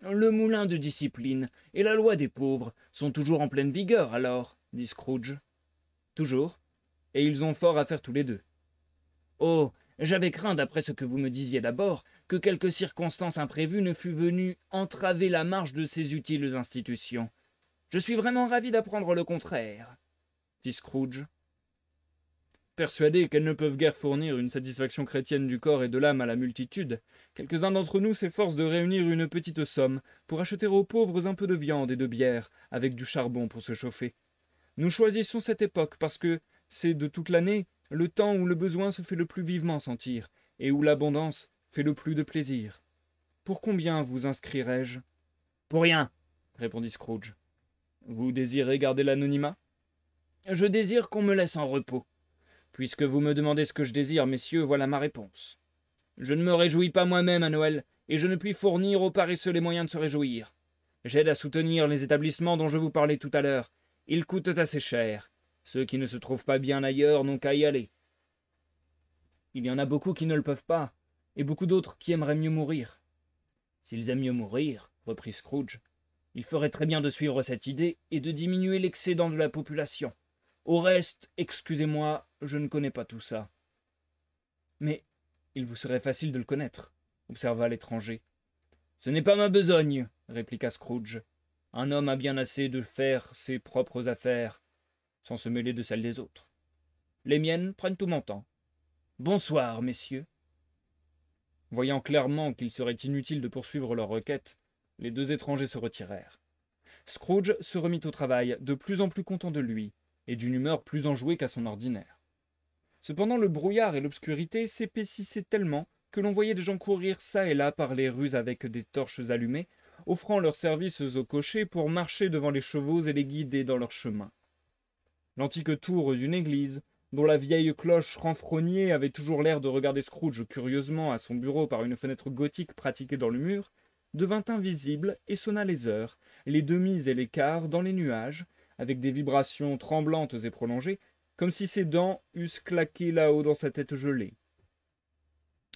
Le moulin de discipline et la loi des pauvres sont toujours en pleine vigueur, alors, » dit Scrooge. « Toujours, et ils ont fort à faire tous les 2. »« Oh, J'avais craint, d'après ce que vous me disiez d'abord, que quelque circonstance imprévue ne fût venue entraver la marche de ces utiles institutions. Je suis vraiment ravi d'apprendre le contraire, fit Scrooge. Persuadés qu'elles ne peuvent guère fournir une satisfaction chrétienne du corps et de l'âme à la multitude, quelques-uns d'entre nous s'efforcent de réunir une petite somme pour acheter aux pauvres un peu de viande et de bière, avec du charbon pour se chauffer. Nous choisissons cette époque parce que c'est de toute l'année le temps où le besoin se fait le plus vivement sentir, et où l'abondance fait le plus de plaisir. Pour combien vous inscrirai-je? Pour rien, répondit Scrooge. Vous désirez garder l'anonymat? Je désire qu'on me laisse en repos. Puisque vous me demandez ce que je désire, messieurs, voilà ma réponse. Je ne me réjouis pas moi-même à Noël, et je ne puis fournir aux paresseux les moyens de se réjouir. J'aide à soutenir les établissements dont je vous parlais tout à l'heure. Ils coûtent assez cher. Ceux qui ne se trouvent pas bien ailleurs n'ont qu'à y aller. Il y en a beaucoup qui ne le peuvent pas, et beaucoup d'autres qui aimeraient mieux mourir. S'ils aiment mieux mourir, reprit Scrooge, il ferait très bien de suivre cette idée et de diminuer l'excédent de la population. Au reste, excusez-moi, je ne connais pas tout ça. Mais il vous serait facile de le connaître, observa l'étranger. Ce n'est pas ma besogne, répliqua Scrooge. Un homme a bien assez de faire ses propres affaires, sans se mêler de celles des autres. Les miennes prennent tout mon temps. Bonsoir, messieurs. Voyant clairement qu'il serait inutile de poursuivre leur requête, les deux étrangers se retirèrent. Scrooge se remit au travail, de plus en plus content de lui, et d'une humeur plus enjouée qu'à son ordinaire. Cependant le brouillard et l'obscurité s'épaississaient tellement que l'on voyait des gens courir çà et là par les rues avec des torches allumées, offrant leurs services aux cochers pour marcher devant les chevaux et les guider dans leur chemin. L'antique tour d'une église, dont la vieille cloche renfrognée avait toujours l'air de regarder Scrooge curieusement à son bureau par une fenêtre gothique pratiquée dans le mur, devint invisible et sonna les heures, les demis et les quarts dans les nuages, avec des vibrations tremblantes et prolongées, comme si ses dents eussent claqué là-haut dans sa tête gelée.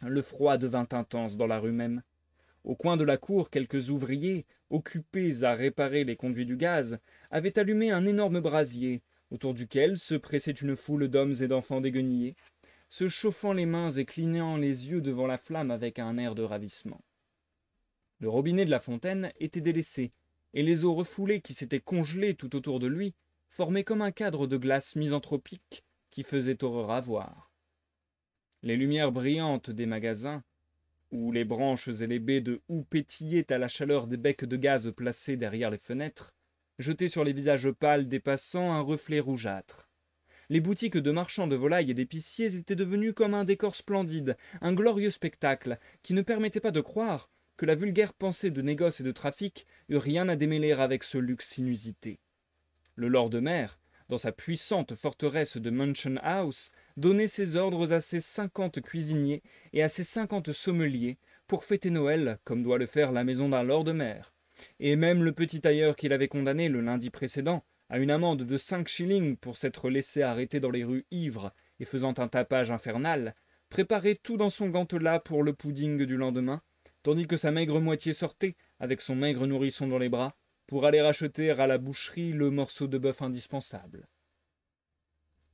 Le froid devint intense dans la rue même. Au coin de la cour, quelques ouvriers, occupés à réparer les conduits du gaz, avaient allumé un énorme brasier, autour duquel se pressait une foule d'hommes et d'enfants déguenillés, se chauffant les mains et clignant les yeux devant la flamme avec un air de ravissement. Le robinet de la fontaine était délaissé, et les eaux refoulées qui s'étaient congelées tout autour de lui formaient comme un cadre de glace misanthropique qui faisait horreur à voir. Les lumières brillantes des magasins, où les branches et les baies de houx pétillaient à la chaleur des becs de gaz placés derrière les fenêtres, jetaient sur les visages pâles des passants un reflet rougeâtre. Les boutiques de marchands de volailles et d'épiciers étaient devenues comme un décor splendide, un glorieux spectacle, qui ne permettait pas de croire que la vulgaire pensée de négoce et de trafic eût rien à démêler avec ce luxe inusité. Le lord maire, dans sa puissante forteresse de Mansion House, donnait ses ordres à ses 50 cuisiniers et à ses 50 sommeliers pour fêter Noël comme doit le faire la maison d'un lord maire. Et même le petit tailleur qu'il avait condamné le lundi précédent à une amende de 5 shillings pour s'être laissé arrêter dans les rues ivres et faisant un tapage infernal, préparait tout dans son gantelas pour le pudding du lendemain, tandis que sa maigre moitié sortait, avec son maigre nourrisson dans les bras, pour aller racheter à la boucherie le morceau de bœuf indispensable.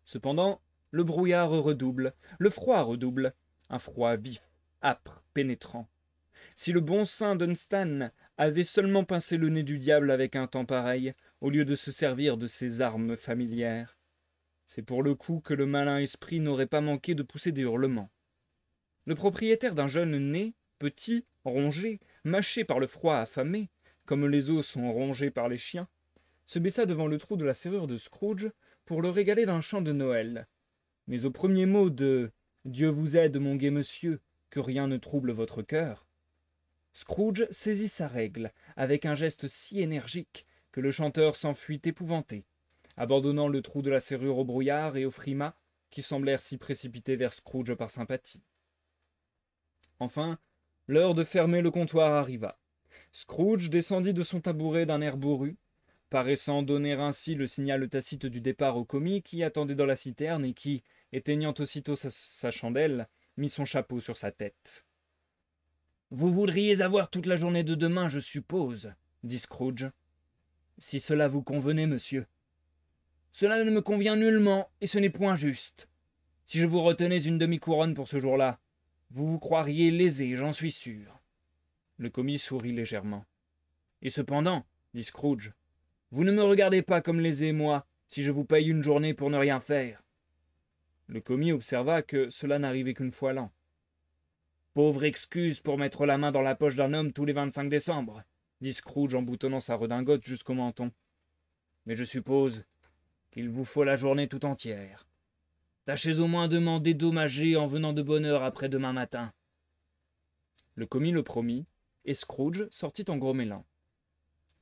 Cependant, le brouillard redouble, le froid redouble, un froid vif, âpre, pénétrant. Si le bon saint Dunstan avait seulement pincé le nez du diable avec un temps pareil, au lieu de se servir de ses armes familières, c'est pour le coup que le malin esprit n'aurait pas manqué de pousser des hurlements. Le propriétaire d'un jeune nez, petit, rongé, mâché par le froid affamé, comme les os sont rongés par les chiens, se baissa devant le trou de la serrure de Scrooge pour le régaler d'un chant de Noël. Mais au premier mot de « Dieu vous aide, mon gai monsieur, que rien ne trouble votre cœur », Scrooge saisit sa règle avec un geste si énergique que le chanteur s'enfuit épouvanté, abandonnant le trou de la serrure au brouillard et aux frimas qui semblèrent s'y précipiter vers Scrooge par sympathie. Enfin, l'heure de fermer le comptoir arriva. Scrooge descendit de son tabouret d'un air bourru, paraissant donner ainsi le signal tacite du départ au commis qui attendait dans la citerne et qui, éteignant aussitôt sa chandelle, mit son chapeau sur sa tête. « Vous voudriez avoir toute la journée de demain, je suppose, » dit Scrooge. « Si cela vous convenait, monsieur. »« Cela ne me convient nullement, et ce n'est point juste. Si je vous retenais une demi-couronne pour ce jour-là, vous vous croiriez lésé, j'en suis sûr. » Le commis sourit légèrement. « Et cependant, dit Scrooge, vous ne me regardez pas comme lésé, moi, si je vous paye une journée pour ne rien faire. » Le commis observa que cela n'arrivait qu'une fois l'an. « Pauvre excuse pour mettre la main dans la poche d'un homme tous les 25 décembre, dit Scrooge en boutonnant sa redingote jusqu'au menton. Mais je suppose qu'il vous faut la journée tout entière. Tâchez au moins de m'en dédommager en venant de bonne heure après-demain matin. » Le commis le promit, et Scrooge sortit en grommelant.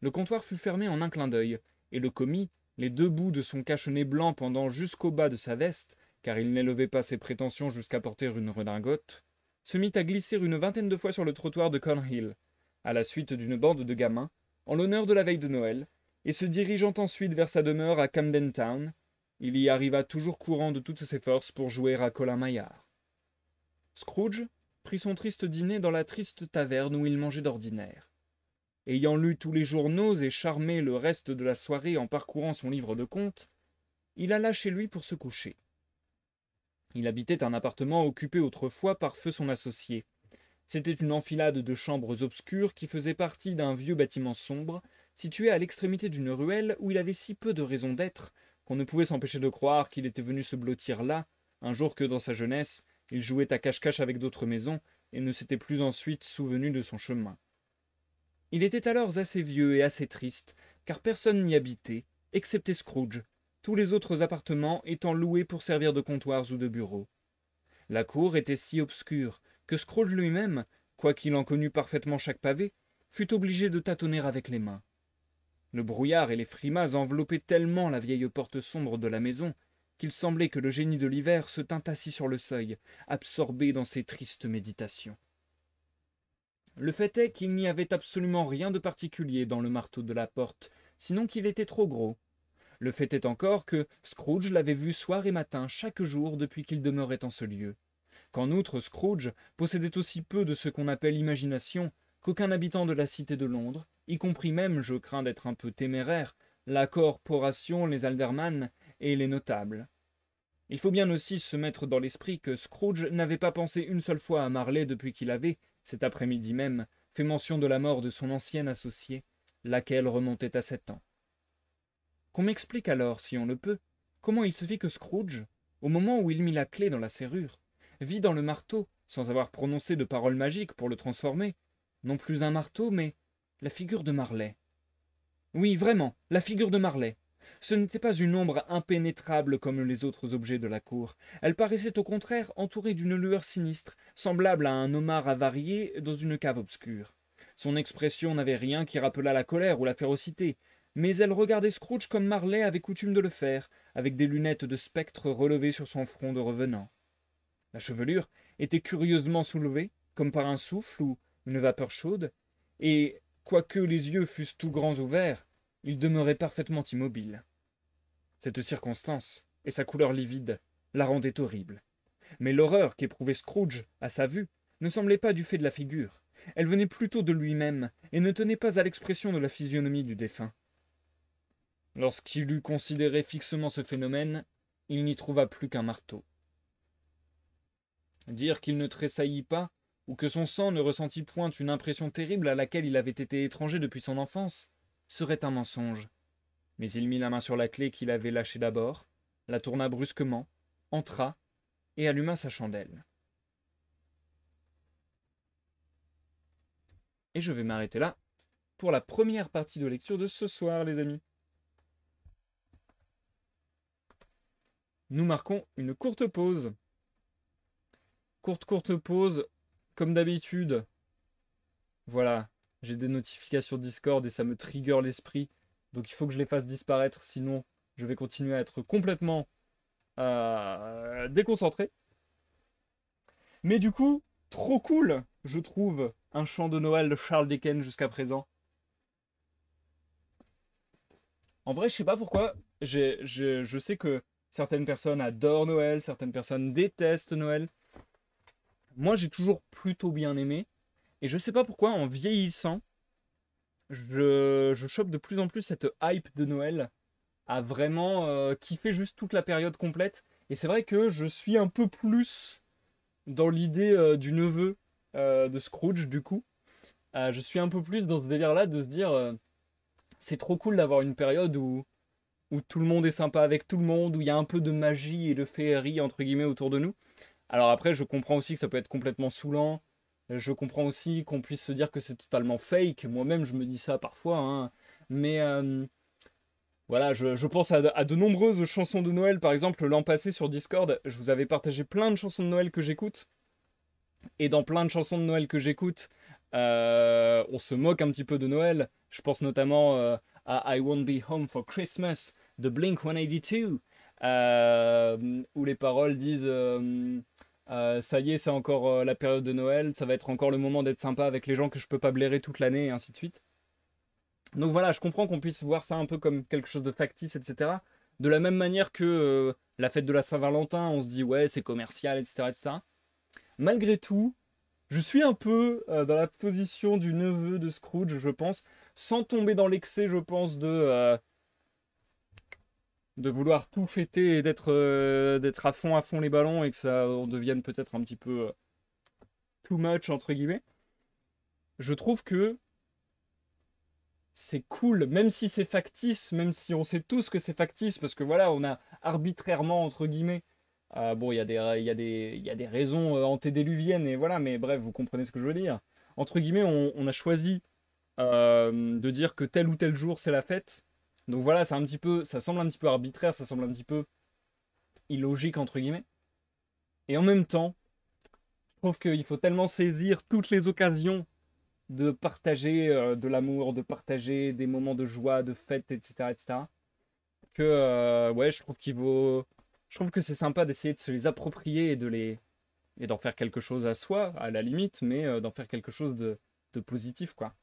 Le comptoir fut fermé en un clin d'œil, et le commis, les deux bouts de son cache-nez blanc pendant jusqu'au bas de sa veste, car il n'élevait pas ses prétentions jusqu'à porter une redingote, se mit à glisser une vingtaine de fois sur le trottoir de Cornhill, à la suite d'une bande de gamins, en l'honneur de la veille de Noël, et se dirigeant ensuite vers sa demeure à Camden Town, il y arriva toujours courant de toutes ses forces pour jouer à Colin-Maillard. Scrooge prit son triste dîner dans la triste taverne où il mangeait d'ordinaire. Ayant lu tous les journaux et charmé le reste de la soirée en parcourant son livre de comptes, il alla chez lui pour se coucher. Il habitait un appartement occupé autrefois par feu son associé. C'était une enfilade de chambres obscures qui faisait partie d'un vieux bâtiment sombre, situé à l'extrémité d'une ruelle où il avait si peu de raison d'être qu'on ne pouvait s'empêcher de croire qu'il était venu se blottir là, un jour que dans sa jeunesse, il jouait à cache-cache avec d'autres maisons et ne s'était plus ensuite souvenu de son chemin. Il était alors assez vieux et assez triste, car personne n'y habitait, excepté Scrooge, tous les autres appartements étant loués pour servir de comptoirs ou de bureaux. La cour était si obscure que Scrooge lui-même, quoiqu'il en connût parfaitement chaque pavé, fut obligé de tâtonner avec les mains. Le brouillard et les frimas enveloppaient tellement la vieille porte sombre de la maison qu'il semblait que le génie de l'hiver se tînt assis sur le seuil, absorbé dans ses tristes méditations. Le fait est qu'il n'y avait absolument rien de particulier dans le marteau de la porte, sinon qu'il était trop gros. Le fait est encore que Scrooge l'avait vu soir et matin chaque jour depuis qu'il demeurait en ce lieu. Qu'en outre Scrooge possédait aussi peu de ce qu'on appelle imagination qu'aucun habitant de la cité de Londres, y compris même, je crains d'être un peu téméraire, la corporation, les alderman et les notables. Il faut bien aussi se mettre dans l'esprit que Scrooge n'avait pas pensé une seule fois à Marley depuis qu'il avait, cet après-midi même, fait mention de la mort de son ancien associé, laquelle remontait à 7 ans. Qu'on m'explique alors, si on le peut, comment il se fit que Scrooge, au moment où il mit la clé dans la serrure, vit dans le marteau, sans avoir prononcé de paroles magiques pour le transformer, non plus un marteau, mais la figure de Marley. Oui, vraiment, la figure de Marley. Ce n'était pas une ombre impénétrable comme les autres objets de la cour. Elle paraissait au contraire entourée d'une lueur sinistre, semblable à un homard avarié dans une cave obscure. Son expression n'avait rien qui rappelât la colère ou la férocité, mais elle regardait Scrooge comme Marley avait coutume de le faire, avec des lunettes de spectre relevées sur son front de revenant. La chevelure était curieusement soulevée, comme par un souffle ou une vapeur chaude, et, quoique les yeux fussent tout grands ouverts, il demeurait parfaitement immobile. Cette circonstance, et sa couleur livide, la rendaient horrible. Mais l'horreur qu'éprouvait Scrooge, à sa vue, ne semblait pas du fait de la figure. Elle venait plutôt de lui-même, et ne tenait pas à l'expression de la physionomie du défunt. Lorsqu'il eut considéré fixement ce phénomène, il n'y trouva plus qu'un marteau. Dire qu'il ne tressaillit pas, ou que son sang ne ressentit point une impression terrible à laquelle il avait été étranger depuis son enfance, serait un mensonge. Mais il mit la main sur la clé qu'il avait lâchée d'abord, la tourna brusquement, entra et alluma sa chandelle. Et je vais m'arrêter là pour la première partie de lecture de ce soir, les amis. Nous marquons une courte pause. Courte pause, comme d'habitude. Voilà, j'ai des notifications Discord et ça me trigger l'esprit. Donc il faut que je les fasse disparaître, sinon je vais continuer à être complètement déconcentré. Mais du coup, trop cool, je trouve, un chant de Noël de Charles Dickens jusqu'à présent. En vrai, je sais pas pourquoi, je sais que certaines personnes adorent Noël, certaines personnes détestent Noël. Moi, j'ai toujours plutôt bien aimé. Et je sais pas pourquoi, en vieillissant, je chope de plus en plus cette hype de Noël. à vraiment kiffer juste toute la période complète. Et c'est vrai que je suis un peu plus dans l'idée du neveu de Scrooge, du coup. Je suis un peu plus dans ce délire-là de se dire, c'est trop cool d'avoir une période où tout le monde est sympa avec tout le monde, où il y a un peu de magie et de féerie, entre guillemets, autour de nous. Alors après, je comprends aussi que ça peut être complètement saoulant. Je comprends aussi qu'on puisse se dire que c'est totalement fake. Moi-même, je me dis ça parfois, hein. Mais voilà, je pense à de nombreuses chansons de Noël. Par exemple, l'an passé sur Discord, je vous avais partagé plein de chansons de Noël que j'écoute. Et dans plein de chansons de Noël que j'écoute, on se moque un petit peu de Noël. Je pense notamment à I Won't Be Home for Christmas de Blink-182, où les paroles disent ça y est, c'est encore la période de Noël, ça va être encore le moment d'être sympa avec les gens que je peux pas blairer toute l'année, et ainsi de suite. Donc voilà, je comprends qu'on puisse voir ça un peu comme quelque chose de factice, etc. De la même manière que la fête de la Saint-Valentin, on se dit ouais, c'est commercial, etc., etc. Malgré tout, je suis un peu dans la position du neveu de Scrooge, je pense, sans tomber dans l'excès, je pense, de vouloir tout fêter et d'être à fond les ballons et que ça en devienne peut-être un petit peu too much, entre guillemets. Je trouve que c'est cool, même si c'est factice, même si on sait tous que c'est factice, parce que voilà, on a arbitrairement, entre guillemets, bon, il y a des raisons antédiluviennes, et voilà, mais bref, vous comprenez ce que je veux dire. Entre guillemets, on a choisi de dire que tel ou tel jour c'est la fête. Donc voilà, c'est un petit peu, ça semble un petit peu arbitraire, ça semble un petit peu illogique, entre guillemets. Et en même temps, je trouve qu'il faut tellement saisir toutes les occasions de partager de l'amour, de partager des moments de joie, de fête, etc., etc., que ouais, je trouve que c'est sympa d'essayer de se les approprier et d'en faire quelque chose à soi, à la limite, mais d'en faire quelque chose de positif, quoi.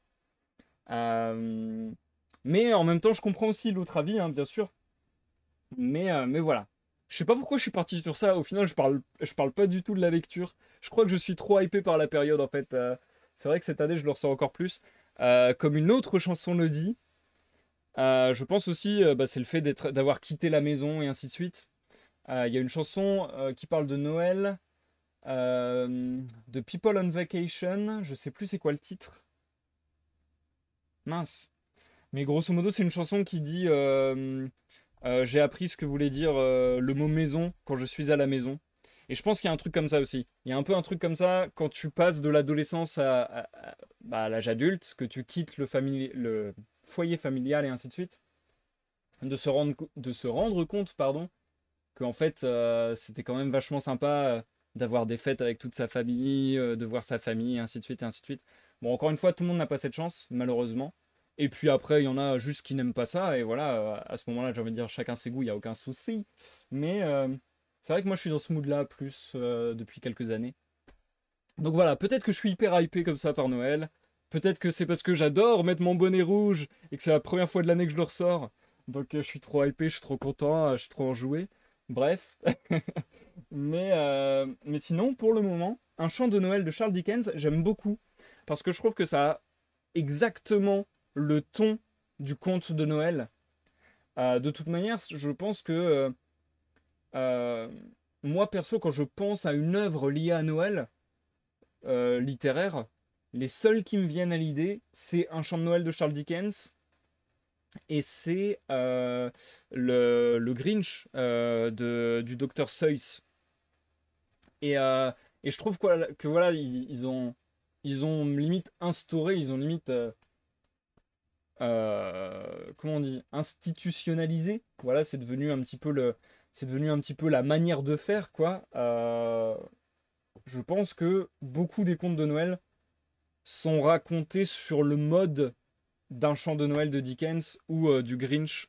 Euh, mais en même temps, je comprends aussi l'autre avis, hein, bien sûr. Mais voilà. Je sais pas pourquoi je suis parti sur ça. Au final, je parle pas du tout de la lecture. Je crois que je suis trop hypé par la période, en fait. C'est vrai que cette année, je le ressens encore plus. Comme une autre chanson le dit, je pense aussi, bah, c'est le fait d'avoir quitté la maison et ainsi de suite. Il y a une chanson qui parle de Noël, de People on Vacation. Je sais plus c'est quoi le titre. Mince. Mais grosso modo, c'est une chanson qui dit j'ai appris ce que voulait dire le mot maison quand je suis à la maison. Et je pense qu'il y a un truc comme ça aussi. Il y a un peu un truc comme ça quand tu passes de l'adolescence bah, à l'âge adulte, que tu quittes le foyer familial et ainsi de suite, de se rendre compte, pardon, qu'en fait c'était quand même vachement sympa d'avoir des fêtes avec toute sa famille, de voir sa famille, et ainsi de suite, et ainsi de suite. Bon, encore une fois, tout le monde n'a pas cette chance, malheureusement. Et puis après, il y en a juste qui n'aiment pas ça, et voilà, à ce moment-là, j'ai envie de dire chacun ses goûts, il n'y a aucun souci. Mais c'est vrai que moi, je suis dans ce mood-là plus depuis quelques années. Donc voilà, peut-être que je suis hyper hypé comme ça par Noël. Peut-être que c'est parce que j'adore mettre mon bonnet rouge et que c'est la première fois de l'année que je le ressors. Donc je suis trop hypé, je suis trop content, je suis trop enjoué. Bref. Mais sinon, pour le moment, un chant de Noël de Charles Dickens, j'aime beaucoup. Parce que je trouve que ça a exactement le ton du conte de Noël. De toute manière, je pense que euh, moi, perso, quand je pense à une œuvre liée à Noël, littéraire, les seuls qui me viennent à l'idée, c'est Un chant de Noël de Charles Dickens et c'est le Grinch du docteur Seuss. Et je trouve que voilà, ils ont limite instauré, ils ont limite, comment on dit, institutionnalisé. Voilà, c'est devenu un petit peu la manière de faire, quoi. Je pense que beaucoup des contes de Noël sont racontés sur le mode d'un chant de Noël de Dickens ou du Grinch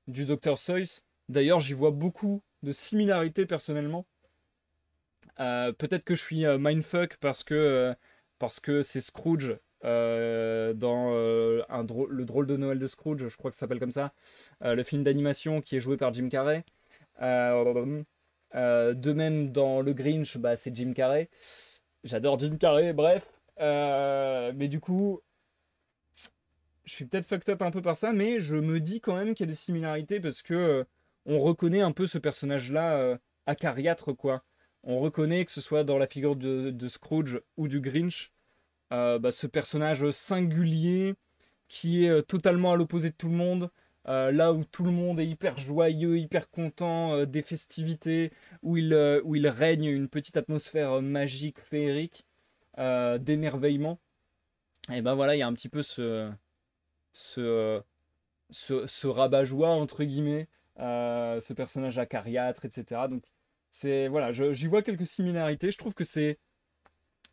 du Dr. Seuss. D'ailleurs, j'y vois beaucoup de similarités personnellement. Peut-être que je suis mindfuck parce que c'est Scrooge dans le drôle de Noël de Scrooge, je crois que ça s'appelle comme ça, le film d'animation qui est joué par Jim Carrey. De même dans le Grinch, bah, c'est Jim Carrey. J'adore Jim Carrey, bref. Mais du coup, Je suis peut-être fucked up un peu par ça, mais je me dis quand même qu'il y a des similarités parce que on reconnaît un peu ce personnage-là acariâtre, quoi. On reconnaît que ce soit dans la figure de Scrooge ou du Grinch, ce personnage singulier qui est totalement à l'opposé de tout le monde, là où tout le monde est hyper joyeux, hyper content des festivités, où il règne une petite atmosphère magique, féerique, d'émerveillement. Et ben voilà, il y a un petit peu ce, ce rabat-joie, entre guillemets, ce personnage acariâtre, etc. Donc, voilà, j'y vois quelques similarités. Je trouve que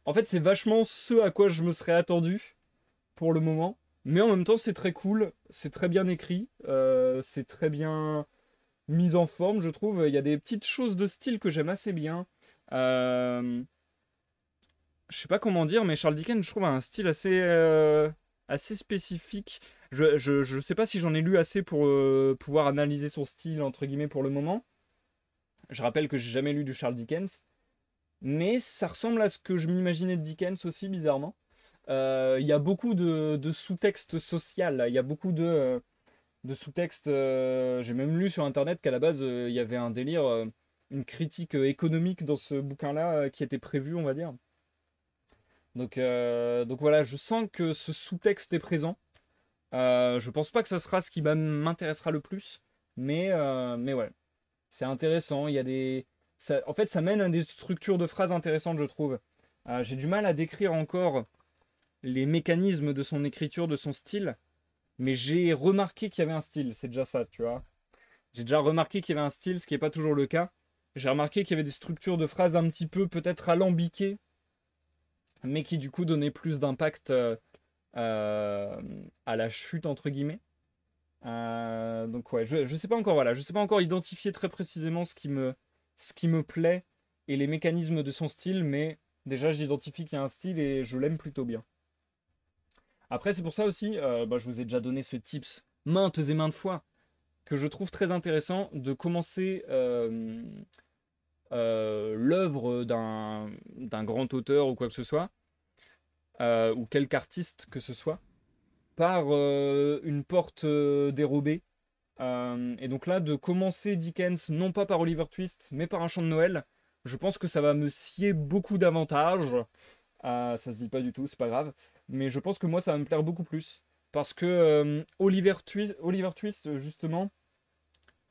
en fait, c'est vachement ce à quoi je me serais attendu pour le moment. Mais en même temps, c'est très cool, c'est très bien écrit, c'est très bien mis en forme, je trouve. Il y a des petites choses de style que j'aime assez bien. Euh, je sais pas comment dire, mais Charles Dickens, je trouve, a un style assez spécifique. Je sais pas si j'en ai lu assez pour pouvoir analyser son style, entre guillemets, pour le moment. Je rappelle que j'ai jamais lu du Charles Dickens. Mais ça ressemble à ce que je m'imaginais de Dickens aussi, bizarrement. Il y a beaucoup de sous-textes sociaux. Il y a beaucoup de sous-textes. J'ai même lu sur Internet qu'à la base, il y avait un délire, une critique économique dans ce bouquin-là qui était prévu, on va dire. Donc voilà, je sens que ce sous-texte est présent. Je pense pas que ça sera ce qui m'intéressera le plus, mais ouais, c'est intéressant. Il y a en fait, ça mène à des structures de phrases intéressantes, je trouve. J'ai du mal à décrire encore les mécanismes de son écriture, de son style, mais j'ai remarqué qu'il y avait un style, c'est déjà ça, tu vois. J'ai déjà remarqué qu'il y avait un style, ce qui n'est pas toujours le cas. J'ai remarqué qu'il y avait des structures de phrases un petit peu peut-être alambiquées, mais qui du coup donnaient plus d'impact euh, à la chute, entre guillemets. Donc ouais, je sais pas encore, voilà, je sais pas encore identifier très précisément ce qui me plaît et les mécanismes de son style, mais déjà j'identifie qu'il y a un style et je l'aime plutôt bien. Après, c'est pour ça aussi, je vous ai déjà donné ce tips maintes et maintes fois, que je trouve très intéressant de commencer l'œuvre d'un grand auteur ou quoi que ce soit, ou quelque artiste que ce soit, par une porte dérobée. Et donc là, de commencer Dickens, non pas par Oliver Twist, mais par un chant de Noël, je pense que ça va me scier beaucoup d'avantages. Ça se dit pas du tout, c'est pas grave. Mais je pense que moi, ça va me plaire beaucoup plus. Parce que Oliver Twist, justement,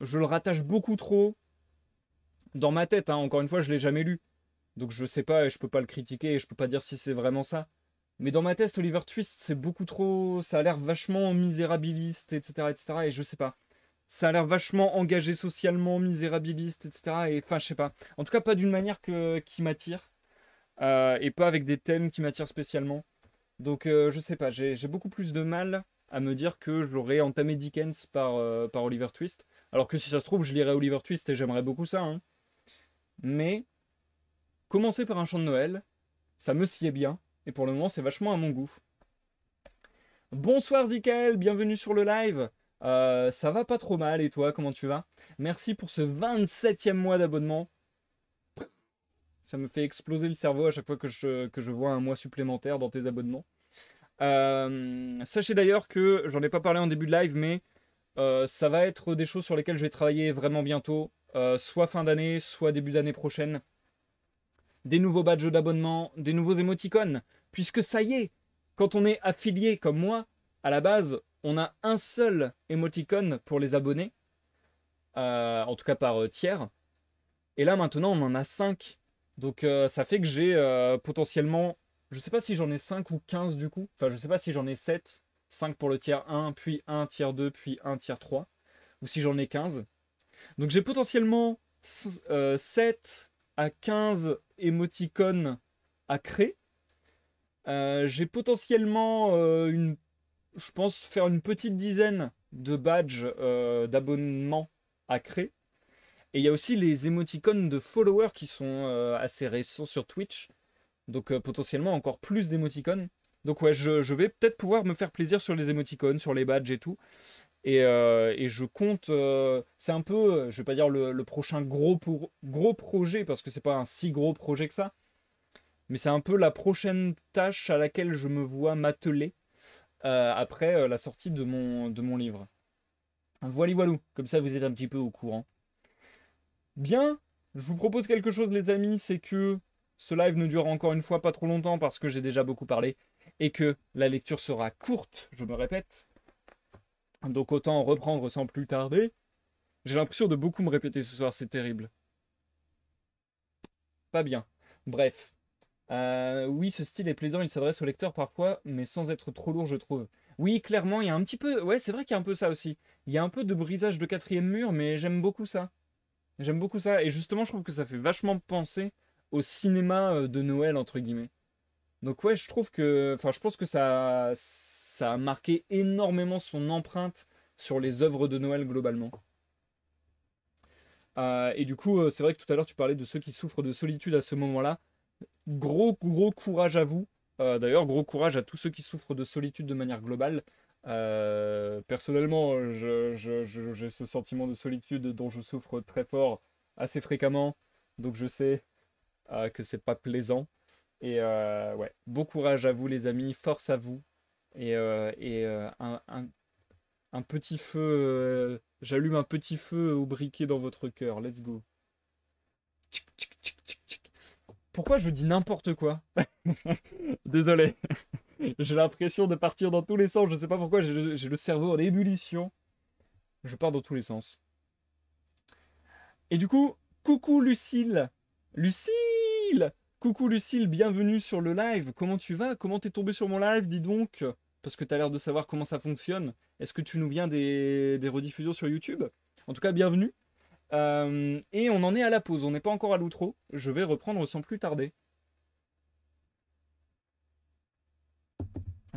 je le rattache beaucoup trop dans ma tête. Hein. Encore une fois, je l'ai jamais lu. Donc je sais pas et je peux pas le critiquer et je peux pas dire si c'est vraiment ça. Mais dans ma tête, Oliver Twist, c'est beaucoup trop. Ça a l'air vachement misérabiliste, etc., etc. Et je sais pas. Ça a l'air vachement engagé socialement, misérabiliste, etc. Et enfin, je sais pas. En tout cas, pas d'une manière qui m'attire. Et pas avec des thèmes qui m'attirent spécialement. Donc, je sais pas. J'ai beaucoup plus de mal à me dire que j'aurais entamé Dickens par Oliver Twist. Alors que si ça se trouve, je lirais Oliver Twist et j'aimerais beaucoup ça. Hein. Mais commencer par un chant de Noël, ça me sied bien. Et pour le moment, c'est vachement à mon goût. Bonsoir Zikael, bienvenue sur le live. Ça va pas trop mal et toi, comment tu vas? Merci pour ce 27e mois d'abonnement. Ça me fait exploser le cerveau à chaque fois que je vois un mois supplémentaire dans tes abonnements. Sachez d'ailleurs que j'en ai pas parlé en début de live, mais ça va être des choses sur lesquelles je vais travailler vraiment bientôt, soit fin d'année, soit début d'année prochaine. Des nouveaux badges d'abonnement, des nouveaux émoticônes, puisque ça y est, quand on est affilié comme moi, à la base, on a un seul émoticône pour les abonnés, en tout cas par tiers, et là maintenant on en a 5. Donc ça fait que j'ai potentiellement, je sais pas si j'en ai 5 ou 15 du coup, enfin je sais pas si j'en ai 7, 5 pour le tiers 1, puis 1 tiers 2, puis 1 tiers 3, ou si j'en ai 15. Donc j'ai potentiellement 7 à 15 émoticônes à créer. J'ai potentiellement je pense faire une petite dizaine de badges d'abonnement à créer. Et il y a aussi les émoticônes de followers qui sont assez récents sur Twitch. Donc potentiellement encore plus d'émoticônes. Donc ouais, je vais peut-être pouvoir me faire plaisir sur les émoticônes, sur les badges et tout. Et je compte, c'est un peu, je vais pas dire le prochain gros projet, parce que c'est pas un si gros projet que ça, mais c'est un peu la prochaine tâche à laquelle je me vois m'atteler. après la sortie de mon livre. Voilà, voilou, comme ça vous êtes un petit peu au courant. Bien, je vous propose quelque chose les amis, c'est que ce live ne dure encore une fois pas trop longtemps parce que j'ai déjà beaucoup parlé et que la lecture sera courte, je me répète. Donc autant reprendre sans plus tarder. J'ai l'impression de beaucoup me répéter ce soir, c'est terrible. Pas bien. Bref. Oui, ce style est plaisant, il s'adresse au lecteur parfois, mais sans être trop lourd, je trouve. Oui, clairement, il y a un petit peu... Ouais, c'est vrai qu'il y a un peu ça aussi. Il y a un peu de brisage de quatrième mur, mais j'aime beaucoup ça. J'aime beaucoup ça. Et justement, je trouve que ça fait vachement penser au cinéma de Noël, entre guillemets. Donc ouais, je trouve que... Enfin, je pense que ça a marqué énormément son empreinte sur les œuvres de Noël globalement. Et du coup, c'est vrai que tout à l'heure, tu parlais de ceux qui souffrent de solitude à ce moment-là. Gros, gros courage à vous. D'ailleurs, gros courage à tous ceux qui souffrent de solitude de manière globale. Personnellement, j'ai ce sentiment de solitude dont je souffre très fort, assez fréquemment. Donc je sais que c'est pas plaisant. Et ouais, bon courage à vous les amis, force à vous. Un petit feu, j'allume un petit feu au briquet dans votre cœur. Let's go. Tchic, tchic, tchic, tchic, tchic. Pourquoi je dis n'importe quoi? Désolé. J'ai l'impression de partir dans tous les sens. Je sais pas pourquoi, j'ai le cerveau en ébullition. Je pars dans tous les sens. Et du coup, coucou Lucille. Lucille! Coucou Lucille, bienvenue sur le live. Comment tu vas? Comment t'es tombé sur mon live? Dis donc. Parce que t'as l'air de savoir comment ça fonctionne. Est-ce que tu nous viens des rediffusions sur YouTube? En tout cas, bienvenue. Et on en est à la pause, on n'est pas encore à l'outro. Je vais reprendre sans plus tarder.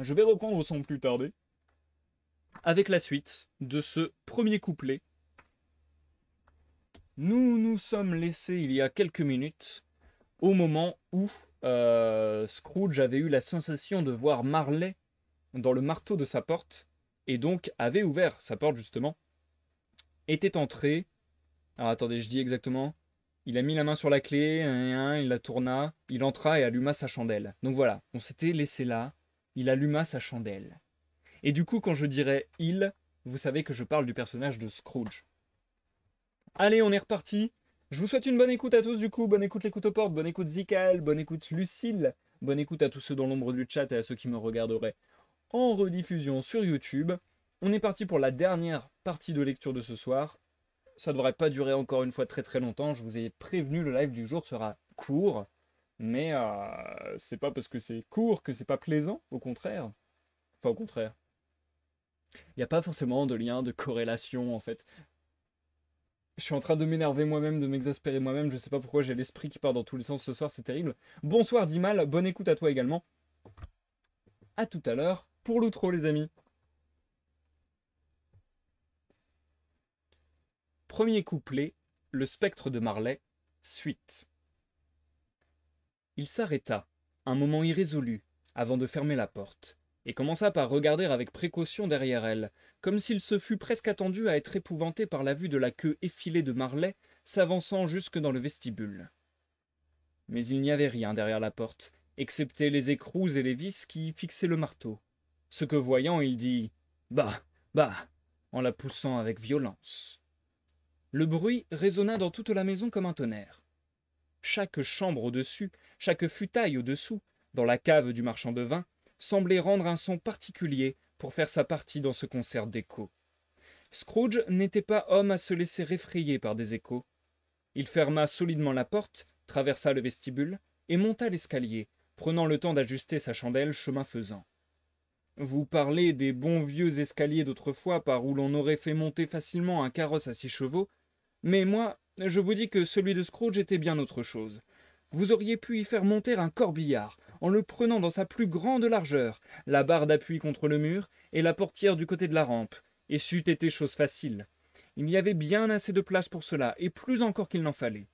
Je vais reprendre sans plus tarder avec la suite de ce premier couplet. Nous nous sommes laissés il y a quelques minutes au moment où Scrooge avait eu la sensation de voir Marley dans le marteau de sa porte et donc avait ouvert sa porte justement, était entré. Alors attendez, je dis exactement. Il a mis la main sur la clé, il la tourna, il entra et alluma sa chandelle. Donc voilà, on s'était laissé là, il alluma sa chandelle. Et du coup, quand je dirais il, vous savez que je parle du personnage de Scrooge. Allez, on est reparti. Je vous souhaite une bonne écoute à tous du coup, bonne écoute l'écoute aux portes, bonne écoute Zikael, bonne écoute Lucille, bonne écoute à tous ceux dans l'ombre du chat et à ceux qui me regarderaient en rediffusion sur YouTube. On est parti pour la dernière partie de lecture de ce soir. Ça ne devrait pas durer encore une fois très très longtemps. Je vous ai prévenu, le live du jour sera court. Mais c'est pas parce que c'est court que c'est pas plaisant, au contraire. Enfin, au contraire. Il n'y a pas forcément de lien de corrélation en fait. Je suis en train de m'énerver moi-même, de m'exaspérer moi-même. Je sais pas pourquoi j'ai l'esprit qui part dans tous les sens ce soir, c'est terrible. Bonsoir Dimal, bonne écoute à toi également. À tout à l'heure pour l'outro les amis. Premier couplet, le spectre de Marley, suite. Il s'arrêta, un moment irrésolu, avant de fermer la porte, et commença par regarder avec précaution derrière elle, comme s'il se fût presque attendu à être épouvanté par la vue de la queue effilée de Marley s'avançant jusque dans le vestibule. Mais il n'y avait rien derrière la porte, excepté les écrous et les vis qui y fixaient le marteau. Ce que voyant, il dit « Bah, bah !» en la poussant avec violence. Le bruit résonna dans toute la maison comme un tonnerre. Chaque chambre au-dessus, chaque futaille au-dessous, dans la cave du marchand de vin, semblait rendre un son particulier pour faire sa partie dans ce concert d'échos. Scrooge n'était pas homme à se laisser effrayer par des échos. Il ferma solidement la porte, traversa le vestibule et monta l'escalier, prenant le temps d'ajuster sa chandelle chemin faisant. Vous parlez des bons vieux escaliers d'autrefois par où l'on aurait fait monter facilement un carrosse à 6 chevaux, mais moi, je vous dis que celui de Scrooge était bien autre chose. Vous auriez pu y faire monter un corbillard, en le prenant dans sa plus grande largeur, la barre d'appui contre le mur et la portière du côté de la rampe, et c'eût été chose facile. Il y avait bien assez de place pour cela, et plus encore qu'il n'en fallait.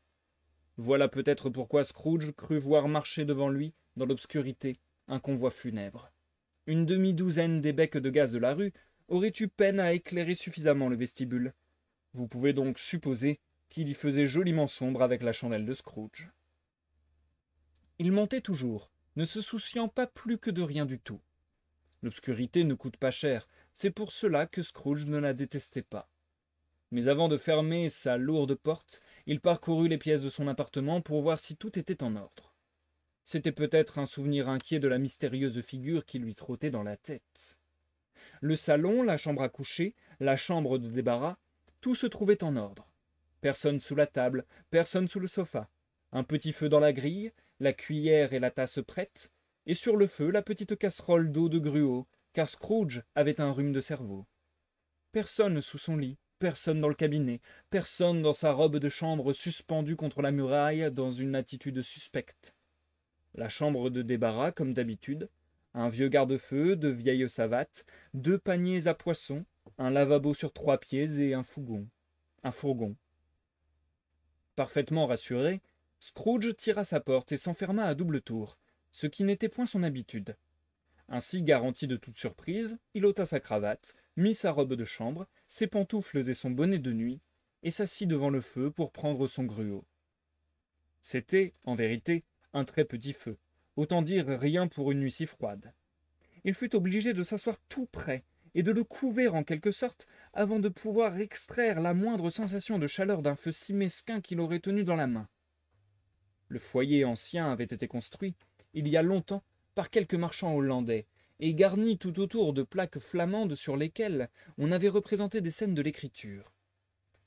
Voilà peut-être pourquoi Scrooge crut voir marcher devant lui, dans l'obscurité, un convoi funèbre. Une demi-douzaine des becs de gaz de la rue auraient eu peine à éclairer suffisamment le vestibule. Vous pouvez donc supposer qu'il y faisait joliment sombre avec la chandelle de Scrooge. Il montait toujours, ne se souciant pas plus que de rien du tout. L'obscurité ne coûte pas cher, c'est pour cela que Scrooge ne la détestait pas. Mais avant de fermer sa lourde porte, il parcourut les pièces de son appartement pour voir si tout était en ordre. C'était peut-être un souvenir inquiet de la mystérieuse figure qui lui trottait dans la tête. Le salon, la chambre à coucher, la chambre de débarras, tout se trouvait en ordre. Personne sous la table, personne sous le sofa. Un petit feu dans la grille, la cuillère et la tasse prêtes, et sur le feu la petite casserole d'eau de gruau, car Scrooge avait un rhume de cerveau. Personne sous son lit, personne dans le cabinet, personne dans sa robe de chambre suspendue contre la muraille dans une attitude suspecte. La chambre de débarras, comme d'habitude, un vieux garde-feu, de vieilles savates, 2 paniers à poissons, un lavabo sur 3 pieds et un fourgon. Parfaitement rassuré, Scrooge tira sa porte et s'enferma à double tour, ce qui n'était point son habitude. Ainsi garanti de toute surprise, il ôta sa cravate, mit sa robe de chambre, ses pantoufles et son bonnet de nuit, et s'assit devant le feu pour prendre son gruau. C'était, en vérité, un très petit feu, autant dire rien pour une nuit si froide. Il fut obligé de s'asseoir tout près et de le couver en quelque sorte avant de pouvoir extraire la moindre sensation de chaleur d'un feu si mesquin qu'il aurait tenu dans la main. Le foyer ancien avait été construit, il y a longtemps, par quelques marchands hollandais, et garni tout autour de plaques flamandes sur lesquelles on avait représenté des scènes de l'écriture.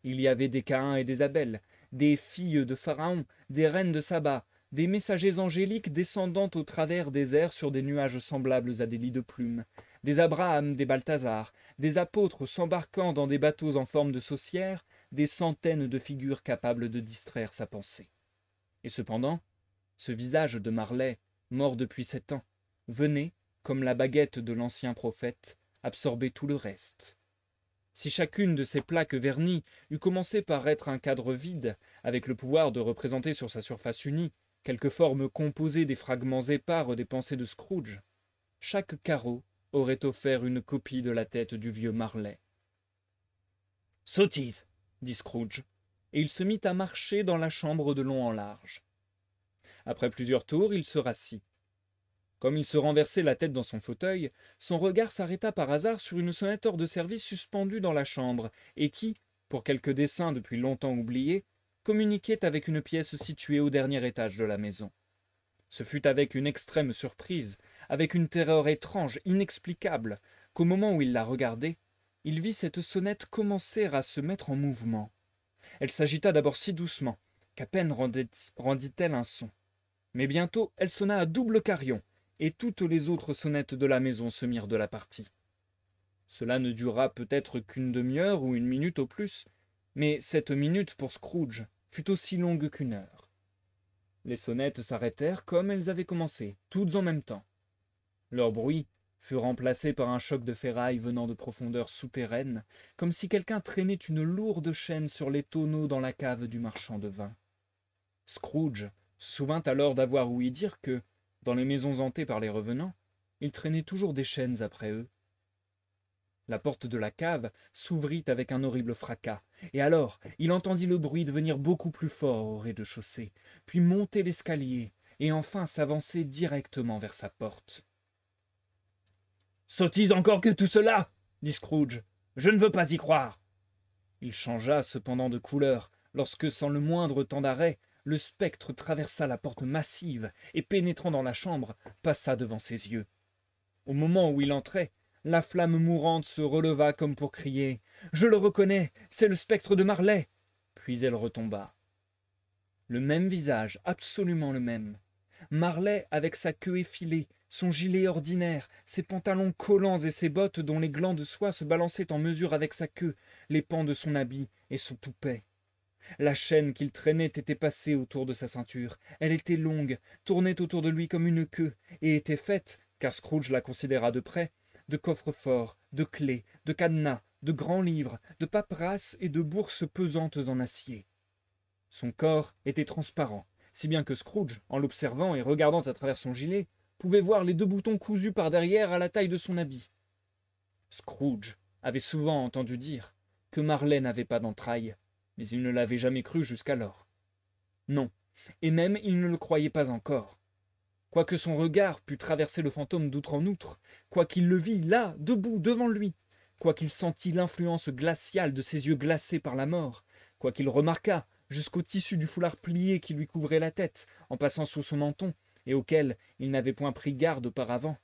Il y avait des Caïns et des Abel, des filles de Pharaon, des reines de Saba, des messagers angéliques descendant au travers des airs sur des nuages semblables à des lits de plumes, des Abraham, des Balthazar, des apôtres s'embarquant dans des bateaux en forme de saucières, des centaines de figures capables de distraire sa pensée. Et cependant, ce visage de Marley, mort depuis 7 ans, venait, comme la baguette de l'ancien prophète, absorber tout le reste. Si chacune de ces plaques vernies eût commencé par être un cadre vide, avec le pouvoir de représenter sur sa surface unie quelque forme composée des fragments épars des pensées de Scrooge, chaque carreau aurait offert une copie de la tête du vieux Marley. « Sottise !» dit Scrooge, et il se mit à marcher dans la chambre de long en large. Après plusieurs tours, il se rassit. Comme il se renversait la tête dans son fauteuil, son regard s'arrêta par hasard sur une sonnette hors de service suspendue dans la chambre, et qui, pour quelque dessein depuis longtemps oublié, communiquait avec une pièce située au dernier étage de la maison. Ce fut avec une extrême surprise, avec une terreur étrange, inexplicable, qu'au moment où il la regardait, il vit cette sonnette commencer à se mettre en mouvement. Elle s'agita d'abord si doucement qu'à peine rendit-elle un son. Mais bientôt elle sonna à double carillon, et toutes les autres sonnettes de la maison se mirent de la partie. Cela ne dura peut-être qu'une demi-heure ou une minute au plus, mais cette minute pour Scrooge fut aussi longue qu'une heure. Les sonnettes s'arrêtèrent comme elles avaient commencé, toutes en même temps. Leur bruit fut remplacé par un choc de ferraille venant de profondeurs souterraines, comme si quelqu'un traînait une lourde chaîne sur les tonneaux dans la cave du marchand de vin. Scrooge se souvint alors d'avoir ouï dire que, dans les maisons hantées par les revenants, ils traînaient toujours des chaînes après eux. La porte de la cave s'ouvrit avec un horrible fracas, et alors il entendit le bruit devenir beaucoup plus fort au rez-de-chaussée, puis monter l'escalier, et enfin s'avancer directement vers sa porte. « Sottise encore que tout cela !» dit Scrooge. « Je ne veux pas y croire !» Il changea cependant de couleur, lorsque, sans le moindre temps d'arrêt, le spectre traversa la porte massive et, pénétrant dans la chambre, passa devant ses yeux. Au moment où il entrait, la flamme mourante se releva comme pour crier « Je le reconnais, c'est le spectre de Marley !» Puis elle retomba. Le même visage, absolument le même. Marley avec sa queue effilée, son gilet ordinaire, ses pantalons collants et ses bottes dont les glands de soie se balançaient en mesure avec sa queue, les pans de son habit et son toupet. La chaîne qu'il traînait était passée autour de sa ceinture. Elle était longue, tournait autour de lui comme une queue, et était faite, car Scrooge la considéra de près, de coffres-forts, de clés, de cadenas, de grands livres, de paperasses et de bourses pesantes en acier. Son corps était transparent, si bien que Scrooge, en l'observant et regardant à travers son gilet, pouvait voir les 2 boutons cousus par derrière à la taille de son habit. Scrooge avait souvent entendu dire que Marley n'avait pas d'entrailles, mais il ne l'avait jamais cru jusqu'alors. Non, et même il ne le croyait pas encore. quoique son regard pût traverser le fantôme d'outre en outre, quoiqu'il le vît là, debout, devant lui, quoiqu'il sentît l'influence glaciale de ses yeux glacés par la mort, quoiqu'il remarquât, jusqu'au tissu du foulard plié qui lui couvrait la tête, en passant sous son menton, et auquel il n'avait point pris garde auparavant,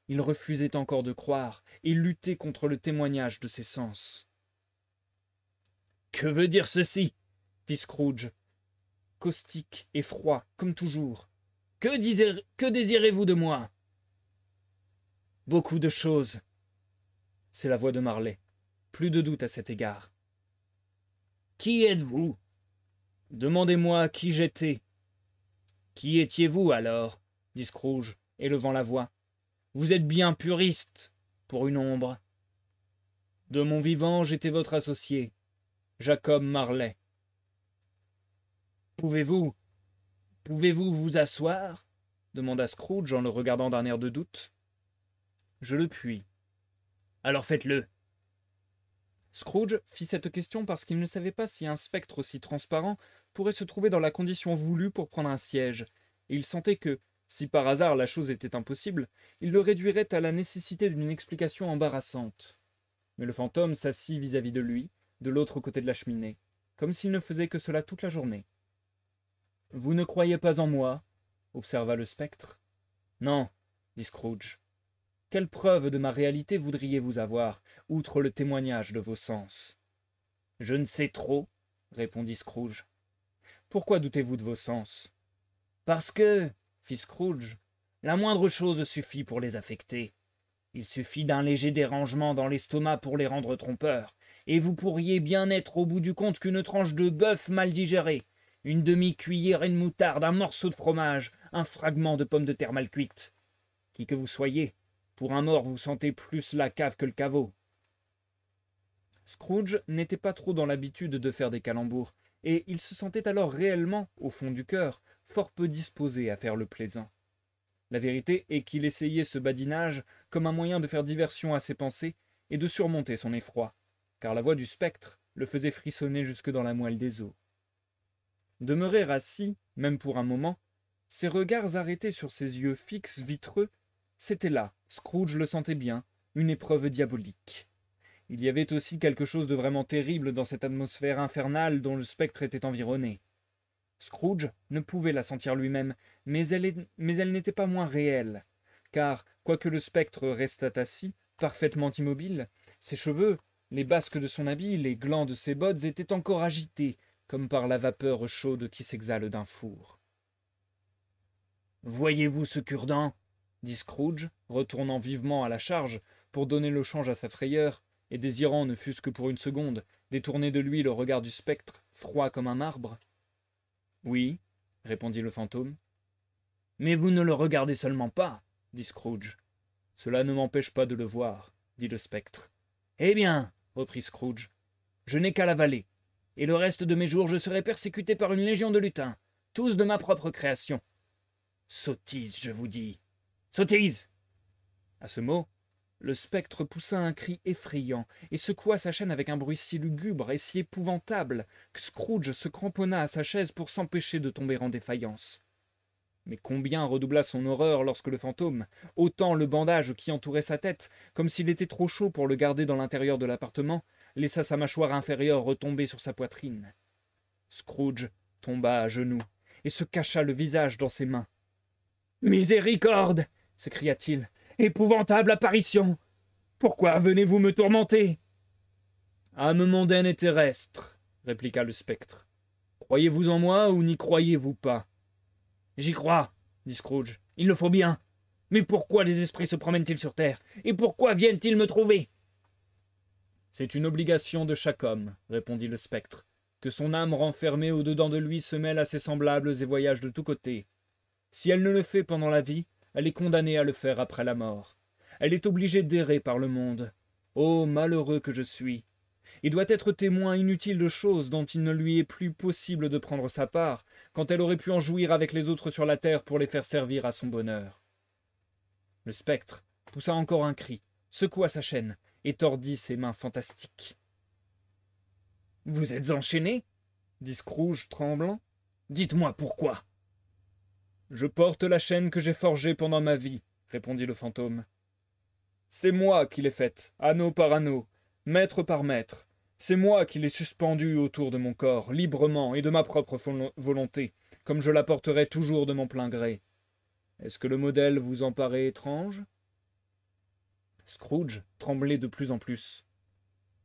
il refusait encore de croire, et luttait contre le témoignage de ses sens. « Que veut dire ceci » fit Scrooge, caustique et froid, comme toujours. « Que désirez-vous de moi ?»« Beaucoup de choses. » C'est la voix de Marley. Plus de doute à cet égard. « Qui êtes-vous » ? « Demandez-moi qui j'étais. »« Qui étiez-vous alors ?» dit Scrooge, élevant la voix. « Vous êtes bien puriste, pour une ombre. »« De mon vivant, j'étais votre associé, Jacob Marley. »« Pouvez-vous vous asseoir ?» demanda Scrooge en le regardant d'un air de doute. « Je le puis. »« Alors faites-le. » Scrooge fit cette question parce qu'il ne savait pas si un spectre aussi transparent pourrait se trouver dans la condition voulue pour prendre un siège, et il sentait que, si par hasard la chose était impossible, il le réduirait à la nécessité d'une explication embarrassante. Mais le fantôme s'assit vis-à-vis de lui, de l'autre côté de la cheminée, comme s'il ne faisait que cela toute la journée. « Vous ne croyez pas en moi ?» observa le spectre. « Non, » dit Scrooge. « Quelle preuve de ma réalité voudriez-vous avoir, outre le témoignage de vos sens ?»« Je ne sais trop, » répondit Scrooge. « Pourquoi doutez-vous de vos sens ?»« Parce que, » fit Scrooge, « la moindre chose suffit pour les affecter. Il suffit d'un léger dérangement dans l'estomac pour les rendre trompeurs, et vous pourriez bien n'être au bout du compte qu'une tranche de bœuf mal digérée, une demi-cuillerée de moutarde, un morceau de fromage, un fragment de pomme de terre mal cuite. Qui que vous soyez, pour un mort vous sentez plus la cave que le caveau. » Scrooge n'était pas trop dans l'habitude de faire des calembours, et il se sentait alors réellement, au fond du cœur, fort peu disposé à faire le plaisant. La vérité est qu'il essayait ce badinage comme un moyen de faire diversion à ses pensées et de surmonter son effroi, car la voix du spectre le faisait frissonner jusque dans la moelle des os. Demeurer assis, même pour un moment, ses regards arrêtés sur ses yeux fixes, vitreux, c'était là, Scrooge le sentait bien, une épreuve diabolique. Il y avait aussi quelque chose de vraiment terrible dans cette atmosphère infernale dont le spectre était environné. Scrooge ne pouvait la sentir lui-même, mais elle n'était pas moins réelle, car, quoique le spectre restât assis, parfaitement immobile, ses cheveux, les basques de son habit, les glands de ses bottes étaient encore agités, comme par la vapeur chaude qui s'exhale d'un four. « Voyez-vous ce cure-dent » dit Scrooge, retournant vivement à la charge pour donner le change à sa frayeur, et désirant, ne fût-ce que pour une seconde, détourner de lui le regard du spectre, froid comme un marbre. « Oui, » répondit le fantôme. « Mais vous ne le regardez seulement pas, » dit Scrooge. « Cela ne m'empêche pas de le voir, » dit le spectre. « Eh bien, » reprit Scrooge, « je n'ai qu'à l'avaler, et le reste de mes jours je serai persécuté par une légion de lutins, tous de ma propre création. Sottise, je vous dis. Sottise !» À ce mot, le spectre poussa un cri effrayant et secoua sa chaîne avec un bruit si lugubre et si épouvantable que Scrooge se cramponna à sa chaise pour s'empêcher de tomber en défaillance. Mais combien redoubla son horreur lorsque le fantôme, ôtant le bandage qui entourait sa tête, comme s'il était trop chaud pour le garder dans l'intérieur de l'appartement, laissa sa mâchoire inférieure retomber sur sa poitrine. Scrooge tomba à genoux et se cacha le visage dans ses mains. « Miséricorde !» s'écria-t-il. « Épouvantable apparition! Pourquoi venez-vous me tourmenter ?»« Âme mondaine et terrestre, » répliqua le spectre. « Croyez-vous en moi ou n'y croyez-vous pas ?»« J'y crois, » dit Scrooge. « Il le faut bien. Mais pourquoi les esprits se promènent-ils sur terre? Et pourquoi viennent-ils me trouver ?»« C'est une obligation de chaque homme, » répondit le spectre, « que son âme renfermée au-dedans de lui se mêle à ses semblables et voyage de tous côtés. Si elle ne le fait pendant la vie, elle est condamnée à le faire après la mort. Elle est obligée d'errer par le monde. Ô malheureux que je suis! Et doit être témoin inutile de choses dont il ne lui est plus possible de prendre sa part, quand elle aurait pu en jouir avec les autres sur la terre pour les faire servir à son bonheur. » Le spectre poussa encore un cri, secoua sa chaîne et tordit ses mains fantastiques. « Vous êtes enchaîné » dit Scrooge tremblant. « Dites-moi pourquoi. » Je porte la chaîne que j'ai forgée pendant ma vie, répondit le fantôme. C'est moi qui l'ai faite, anneau par anneau, mètre par mètre. C'est moi qui l'ai suspendue autour de mon corps, librement et de ma propre volonté, comme je la porterai toujours de mon plein gré. Est-ce que le modèle vous en paraît étrange? Scrooge tremblait de plus en plus.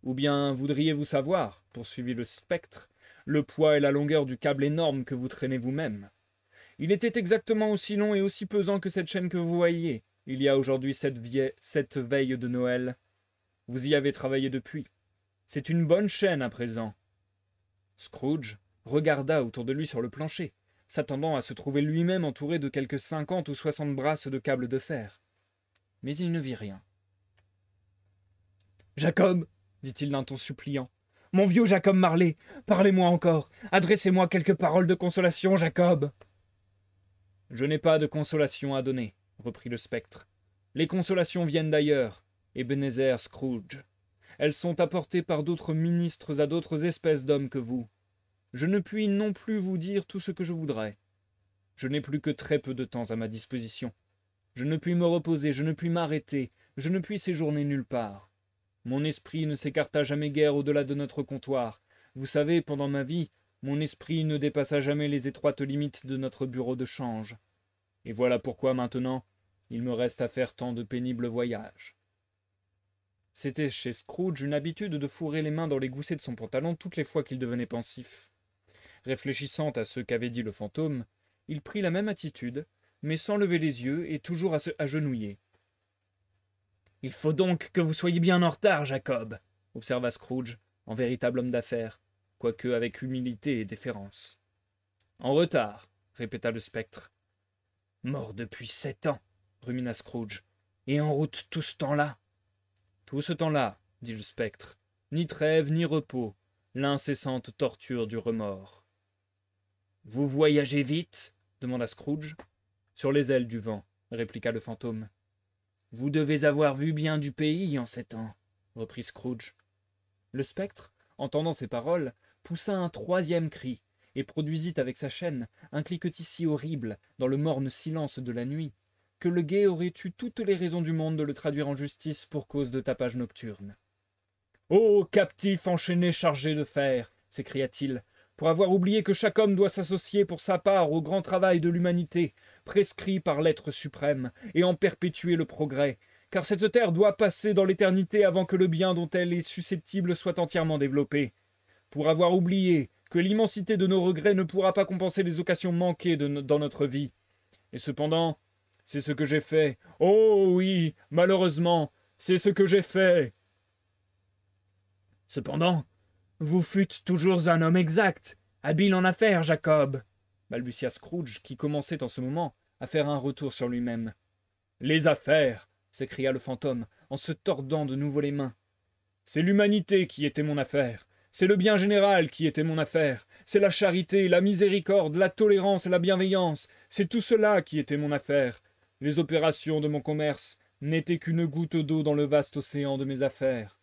Ou bien voudriez-vous savoir, poursuivit le spectre, le poids et la longueur du câble énorme que vous traînez vous-même? Il était exactement aussi long et aussi pesant que cette chaîne que vous voyez. Il y a aujourd'hui cette veille de Noël. Vous y avez travaillé depuis. C'est une bonne chaîne à présent. Scrooge regarda autour de lui sur le plancher, s'attendant à se trouver lui-même entouré de quelque 50 ou 60 brasses de câbles de fer. Mais il ne vit rien. « Jacob, dit-il d'un ton suppliant, mon vieux Jacob Marley, parlez-moi encore, adressez-moi quelques paroles de consolation, Jacob. » Je n'ai pas de consolation à donner, reprit le spectre. Les consolations viennent d'ailleurs, Ebenezer Scrooge. Elles sont apportées par d'autres ministres à d'autres espèces d'hommes que vous. Je ne puis non plus vous dire tout ce que je voudrais. Je n'ai plus que très peu de temps à ma disposition. Je ne puis me reposer, je ne puis m'arrêter, je ne puis séjourner nulle part. Mon esprit ne s'écarta jamais guère au-delà de notre comptoir. Vous savez, pendant ma vie, mon esprit ne dépassa jamais les étroites limites de notre bureau de change. Et voilà pourquoi maintenant, il me reste à faire tant de pénibles voyages. C'était chez Scrooge une habitude de fourrer les mains dans les goussets de son pantalon toutes les fois qu'il devenait pensif. Réfléchissant à ce qu'avait dit le fantôme, il prit la même attitude, mais sans lever les yeux et toujours agenouillé. « Il faut donc que vous soyez bien en retard, Jacob, » observa Scrooge, en véritable homme d'affaires, quoique avec humilité et déférence. « En retard, » répéta le spectre. « Mort depuis 7 ans, » rumina Scrooge, « et en route tout ce temps-là. » Tout ce temps-là, dit le spectre, ni trêve ni repos, l'incessante torture du remords. Vous voyagez vite? Demanda Scrooge. Sur les ailes du vent, répliqua le fantôme. Vous devez avoir vu bien du pays en 7 ans, reprit Scrooge. Le spectre, entendant ces paroles, poussa un 3e cri et produisit avec sa chaîne un cliquetis si horrible dans le morne silence de la nuit que le guet aurait eu toutes les raisons du monde de le traduire en justice pour cause de tapage nocturne. « Ô captif enchaîné chargé de fer !» s'écria-t-il, pour avoir oublié que chaque homme doit s'associer pour sa part au grand travail de l'humanité, prescrit par l'être suprême, et en perpétuer le progrès, car cette terre doit passer dans l'éternité avant que le bien dont elle est susceptible soit entièrement développé. Pour avoir oublié que l'immensité de nos regrets ne pourra pas compenser les occasions manquées dans notre vie. Et cependant, c'est ce que j'ai fait. Oh oui, malheureusement, c'est ce que j'ai fait. Cependant, vous fûtes toujours un homme exact, habile en affaires, Jacob, balbutia Scrooge, qui commençait en ce moment à faire un retour sur lui-même. Les affaires, s'écria le fantôme, en se tordant de nouveau les mains. C'est l'humanité qui était mon affaire. C'est le bien général qui était mon affaire. C'est la charité, la miséricorde, la tolérance et la bienveillance. C'est tout cela qui était mon affaire. Les opérations de mon commerce n'étaient qu'une goutte d'eau dans le vaste océan de mes affaires.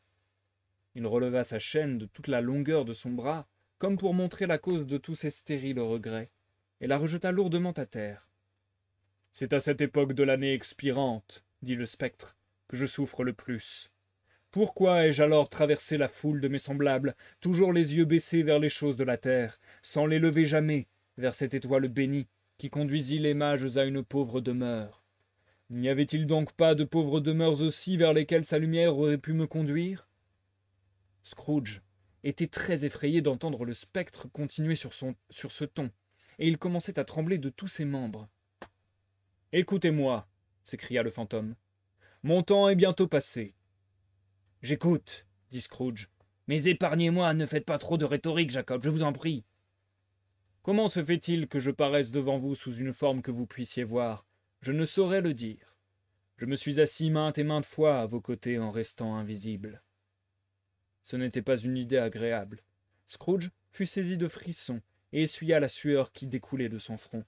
Il releva sa chaîne de toute la longueur de son bras, comme pour montrer la cause de tous ces stériles regrets, et la rejeta lourdement à terre. « C'est à cette époque de l'année expirante, dit le spectre, que je souffre le plus. Pourquoi ai-je alors traversé la foule de mes semblables, toujours les yeux baissés vers les choses de la terre, sans les lever jamais vers cette étoile bénie qui conduisit les mages à une pauvre demeure? N'y avait-il donc pas de pauvres demeures aussi vers lesquelles sa lumière aurait pu me conduire ?» Scrooge était très effrayé d'entendre le spectre continuer sur ce ton, et il commençait à trembler de tous ses membres. « Écoutez-moi, » s'écria le fantôme. « Mon temps est bientôt passé. »« J'écoute, » dit Scrooge. « Mais épargnez-moi, ne faites pas trop de rhétorique, Jacob, je vous en prie. »« Comment se fait-il que je paraisse devant vous sous une forme que vous puissiez voir? Je ne saurais le dire. Je me suis assis maintes et maintes fois à vos côtés en restant invisible. » Ce n'était pas une idée agréable. Scrooge fut saisi de frissons et essuya la sueur qui découlait de son front.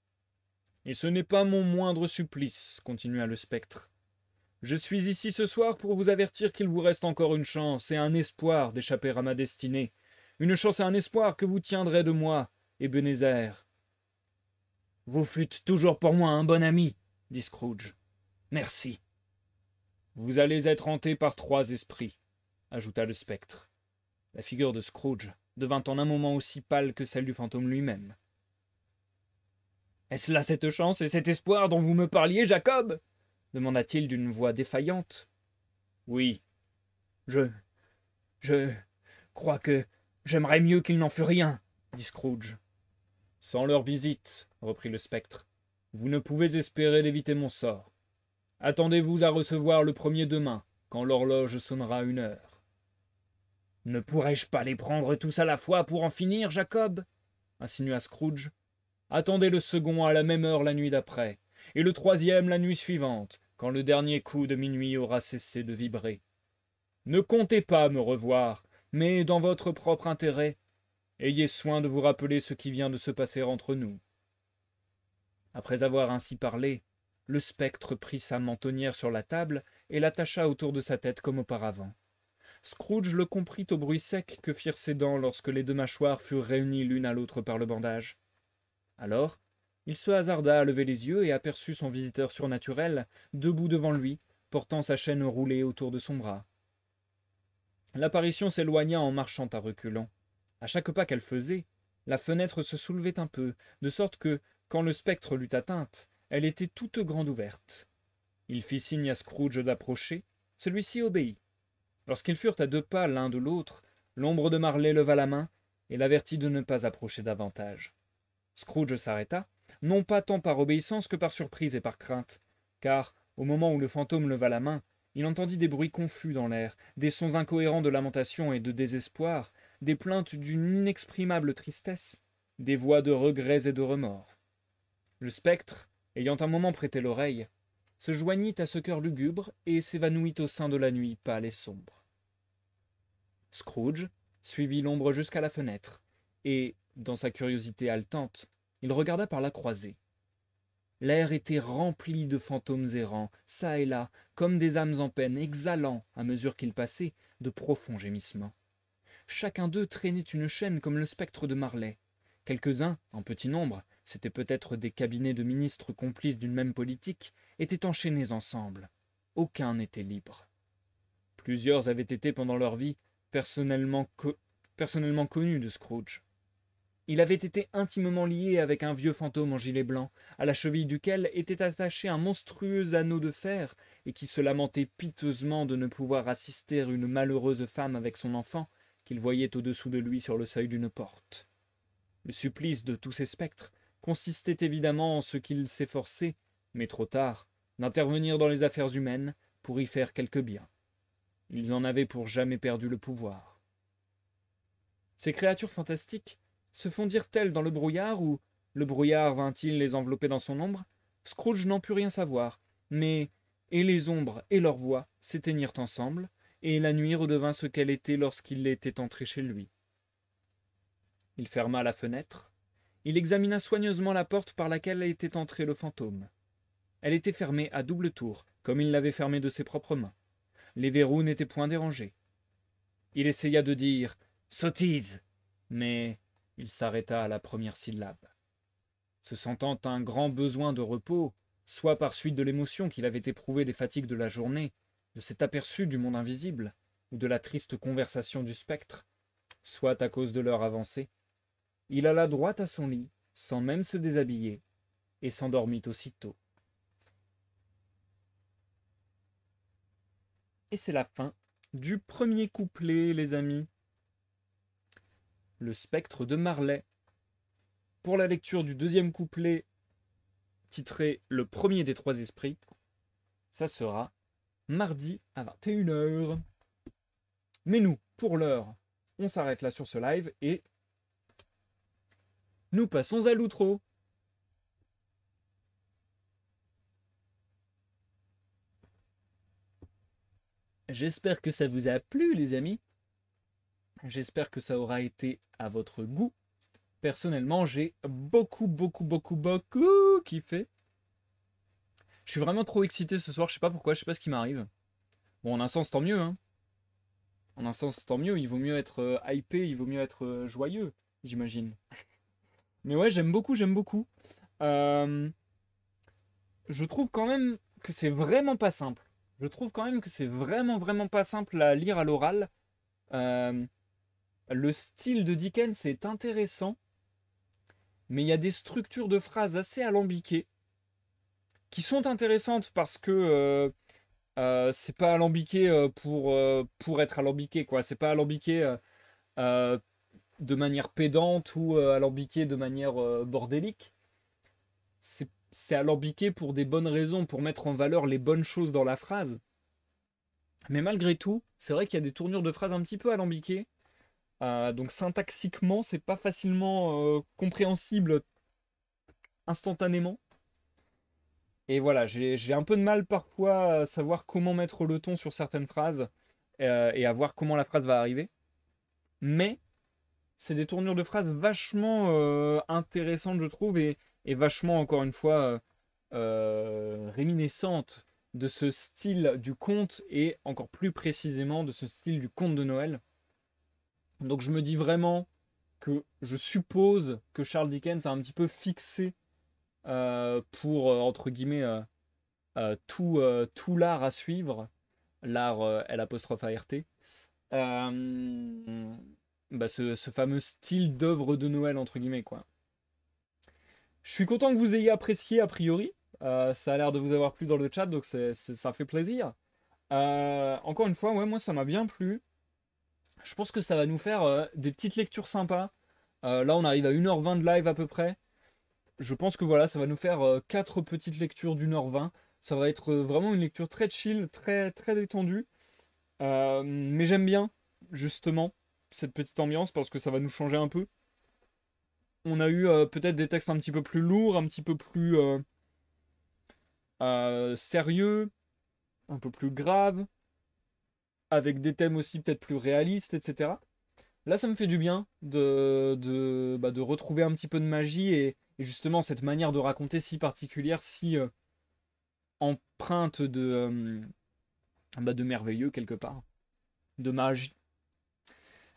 « Et ce n'est pas mon moindre supplice, » continua le spectre. « Je suis ici ce soir pour vous avertir qu'il vous reste encore une chance et un espoir d'échapper à ma destinée. Une chance et un espoir que vous tiendrez de moi, Ebenezer. » Vous fûtes toujours pour moi un bon ami, dit Scrooge. Merci. Vous allez être hanté par 3 esprits, ajouta le spectre. La figure de Scrooge devint en un moment aussi pâle que celle du fantôme lui-même. Est-ce là cette chance et cet espoir dont vous me parliez, Jacob demanda-t-il d'une voix défaillante. Oui. Je crois que j'aimerais mieux qu'il n'en fût rien, dit Scrooge. Sans leur visite, reprit le spectre, vous ne pouvez espérer d'éviter mon sort. Attendez-vous à recevoir le premier demain, quand l'horloge sonnera 1 heure. Ne pourrais-je pas les prendre tous à la fois pour en finir, Jacob insinua Scrooge. Attendez le second à la même heure la nuit d'après, et le 3e la nuit suivante, quand le dernier coup de minuit aura cessé de vibrer. Ne comptez pas me revoir, mais dans votre propre intérêt, ayez soin de vous rappeler ce qui vient de se passer entre nous. Après avoir ainsi parlé, le spectre prit sa mentonnière sur la table et l'attacha autour de sa tête comme auparavant. Scrooge le comprit au bruit sec que firent ses dents lorsque les 2 mâchoires furent réunies l'une à l'autre par le bandage. Alors, il se hasarda à lever les yeux et aperçut son visiteur surnaturel, debout devant lui, portant sa chaîne roulée autour de son bras. L'apparition s'éloigna en marchant à reculons. À chaque pas qu'elle faisait, la fenêtre se soulevait un peu, de sorte que, quand le spectre l'eut atteinte, elle était toute grande ouverte. Il fit signe à Scrooge d'approcher, celui-ci obéit. Lorsqu'ils furent à 2 pas l'un de l'autre, l'ombre de Marley leva la main et l'avertit de ne pas approcher davantage. Scrooge s'arrêta, non pas tant par obéissance que par surprise et par crainte, car, au moment où le fantôme leva la main, il entendit des bruits confus dans l'air, des sons incohérents de lamentation et de désespoir, des plaintes d'une inexprimable tristesse, des voix de regrets et de remords. Le spectre, ayant un moment prêté l'oreille, se joignit à ce cœur lugubre et s'évanouit au sein de la nuit pâle et sombre. Scrooge suivit l'ombre jusqu'à la fenêtre, et, dans sa curiosité haletante, il regarda par la croisée. L'air était rempli de fantômes errants, çà et là, comme des âmes en peine, exhalant, à mesure qu'ils passaient, de profonds gémissements. Chacun d'eux traînait une chaîne comme le spectre de Marley. Quelques-uns, en petit nombre, c'étaient peut-être des cabinets de ministres complices d'une même politique, étaient enchaînés ensemble. Aucun n'était libre. Plusieurs avaient été pendant leur vie personnellement connus de Scrooge. Il avait été intimement lié avec un vieux fantôme en gilet blanc, à la cheville duquel était attaché un monstrueux anneau de fer, et qui se lamentait piteusement de ne pouvoir assister une malheureuse femme avec son enfant, qu'il voyait au-dessous de lui sur le seuil d'une porte. Le supplice de tous ces spectres consistait évidemment en ce qu'ils s'efforçaient, mais trop tard, d'intervenir dans les affaires humaines pour y faire quelque bien. Ils en avaient pour jamais perdu le pouvoir. Ces créatures fantastiques se fondirent-elles dans le brouillard ou le brouillard vint-il les envelopper dans son ombre? Scrooge n'en put rien savoir, mais et les ombres et leurs voix s'éteignirent ensemble, et la nuit redevint ce qu'elle était lorsqu'il était entré chez lui. Il ferma la fenêtre. Il examina soigneusement la porte par laquelle était entré le fantôme. Elle était fermée à double tour, comme il l'avait fermée de ses propres mains. Les verrous n'étaient point dérangés. Il essaya de dire « sottise », mais il s'arrêta à la première syllabe. Se sentant un grand besoin de repos, soit par suite de l'émotion qu'il avait éprouvée des fatigues de la journée, de cet aperçu du monde invisible, ou de la triste conversation du spectre, soit à cause de l'heure avancée, il alla droit à son lit, sans même se déshabiller, et s'endormit aussitôt. Et c'est la fin du premier couplet, les amis. Le spectre de Marley. Pour la lecture du deuxième couplet, titré Le premier des 3 esprits, ça sera mardi à 21h. Mais nous, pour l'heure, on s'arrête là sur ce live et nous passons à l'outro. J'espère que ça vous a plu, les amis. J'espère que ça aura été à votre goût. Personnellement, j'ai beaucoup kiffé. Je suis vraiment trop excité ce soir, je sais pas pourquoi, je sais pas ce qui m'arrive. Bon, en un sens, tant mieux, hein. En un sens, tant mieux, il vaut mieux être hypé, il vaut mieux être joyeux, j'imagine. Mais ouais, j'aime beaucoup. Euh, je trouve quand même que c'est vraiment pas simple. Je trouve quand même que c'est vraiment pas simple à lire à l'oral. Euh, le style de Dickens est intéressant, mais il y a des structures de phrases assez alambiquées qui sont intéressantes parce que c'est pas alambiqué pour être alambiqué, quoi. C'est pas alambiqué euh, de manière pédante ou alambiqué de manière bordélique. C'est alambiqué pour des bonnes raisons, pour mettre en valeur les bonnes choses dans la phrase. Mais malgré tout, c'est vrai qu'il y a des tournures de phrases un petit peu alambiquées. Donc syntaxiquement, c'est pas facilement compréhensible instantanément. Et voilà, j'ai un peu de mal parfois à savoir comment mettre le ton sur certaines phrases et à voir comment la phrase va arriver. Mais c'est des tournures de phrases vachement intéressantes, je trouve, et vachement, encore une fois, réminiscentes de ce style du conte et encore plus précisément de ce style du conte de Noël. Donc je me dis vraiment que je suppose que Charles Dickens a un petit peu fixé pour, entre guillemets, tout l'art à suivre, l'art L''ART, bah ce fameux style d'œuvre de Noël, entre guillemets, quoi. Je suis content que vous ayez apprécié, a priori. Ça a l'air de vous avoir plu dans le chat, donc ça fait plaisir. Encore une fois, ouais, moi ça m'a bien plu. Je pense que ça va nous faire des petites lectures sympas. Là, on arrive à 1h20 de live à peu près. Je pense que voilà, ça va nous faire 4 petites lectures d'1h20. Ça va être vraiment une lecture très chill, très détendue. Mais j'aime bien, justement, cette petite ambiance parce que ça va nous changer un peu. On a eu peut-être des textes un petit peu plus lourds, un petit peu plus sérieux, un peu plus graves, avec des thèmes aussi peut-être plus réalistes, etc. Là, ça me fait du bien de retrouver un petit peu de magie et justement cette manière de raconter si particulière, si empreinte de merveilleux quelque part, de magie.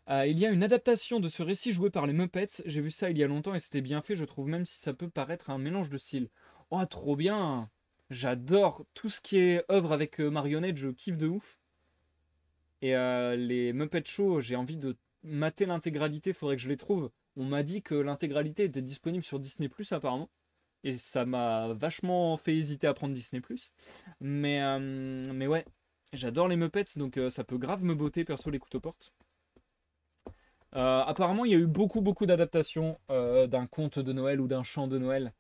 Il y a une adaptation de ce récit joué par les Muppets. J'ai vu ça il y a longtemps et c'était bien fait, je trouve, même si ça peut paraître un mélange de styles. Oh, trop bien! J'adore tout ce qui est œuvre avec marionnette, je kiffe de ouf. Et les Muppet Show, j'ai envie de mater l'intégralité, faudrait que je les trouve. On m'a dit que l'intégralité était disponible sur Disney Plus apparemment. Et ça m'a vachement fait hésiter à prendre Disney Plus. Mais ouais, j'adore les Muppets, donc ça peut grave me botter perso les couteaux portes. Apparemment, il y a eu beaucoup d'adaptations d'un conte de Noël ou d'un chant de Noël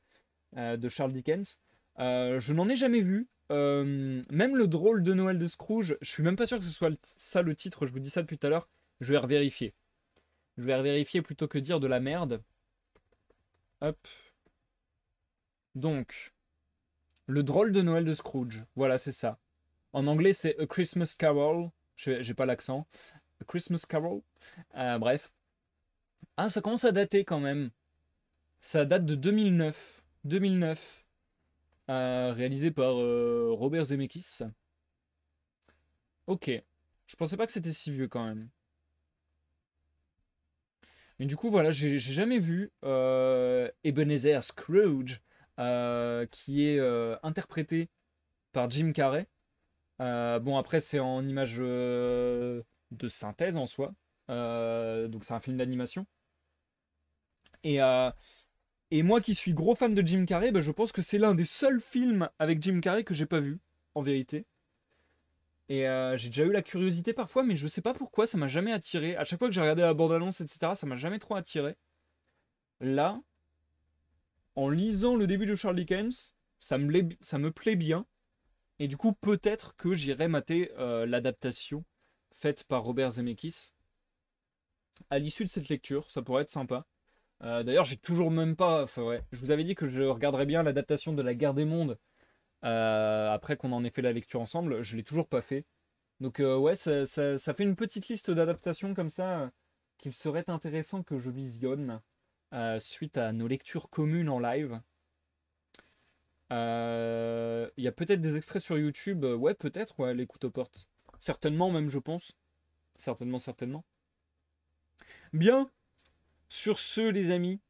de Charles Dickens. Je n'en ai jamais vu. Même le drôle de Noël de Scrooge, je suis même pas sûr que ce soit ça le titre, je vous dis ça depuis tout à l'heure. Je vais revérifier. Je vais revérifier plutôt que dire de la merde. Hop. Donc, le drôle de Noël de Scrooge. Voilà, c'est ça. En anglais, c'est A Christmas Carol. J'ai pas l'accent. A Christmas Carol. Bref. Ah, ça commence à dater quand même. Ça date de 2009. 2009. Réalisé par Robert Zemeckis. Ok. Je pensais pas que c'était si vieux quand même. Mais du coup, voilà, j'ai jamais vu Ebenezer Scrooge, qui est interprété par Jim Carrey. Bon, après, c'est en image de synthèse en soi. Donc, c'est un film d'animation. Et, euh, et moi qui suis gros fan de Jim Carrey, bah, je pense que c'est l'un des seuls films avec Jim Carrey que j'ai pas vu, en vérité. Et j'ai déjà eu la curiosité parfois, mais je sais pas pourquoi, ça m'a jamais attiré. À chaque fois que j'ai regardé la bande-annonce, etc., ça m'a jamais trop attiré. Là, en lisant le début de Charles Dickens, ça me plaît bien. Et du coup, peut-être que j'irai mater l'adaptation faite par Robert Zemeckis à l'issue de cette lecture. Ça pourrait être sympa. D'ailleurs, j'ai toujours même pas. Enfin, ouais, je vous avais dit que je regarderais bien l'adaptation de La Guerre des Mondes après qu'on en ait fait la lecture ensemble. Je l'ai toujours pas fait. Donc, ouais, ça fait une petite liste d'adaptations comme ça qu'il serait intéressant que je visionne suite à nos lectures communes en live. Il y a peut-être des extraits sur YouTube. Ouais, peut-être, ouais, les couteaux portes. Certainement, même, je pense. Certainement. Bien. Sur ce, les amis,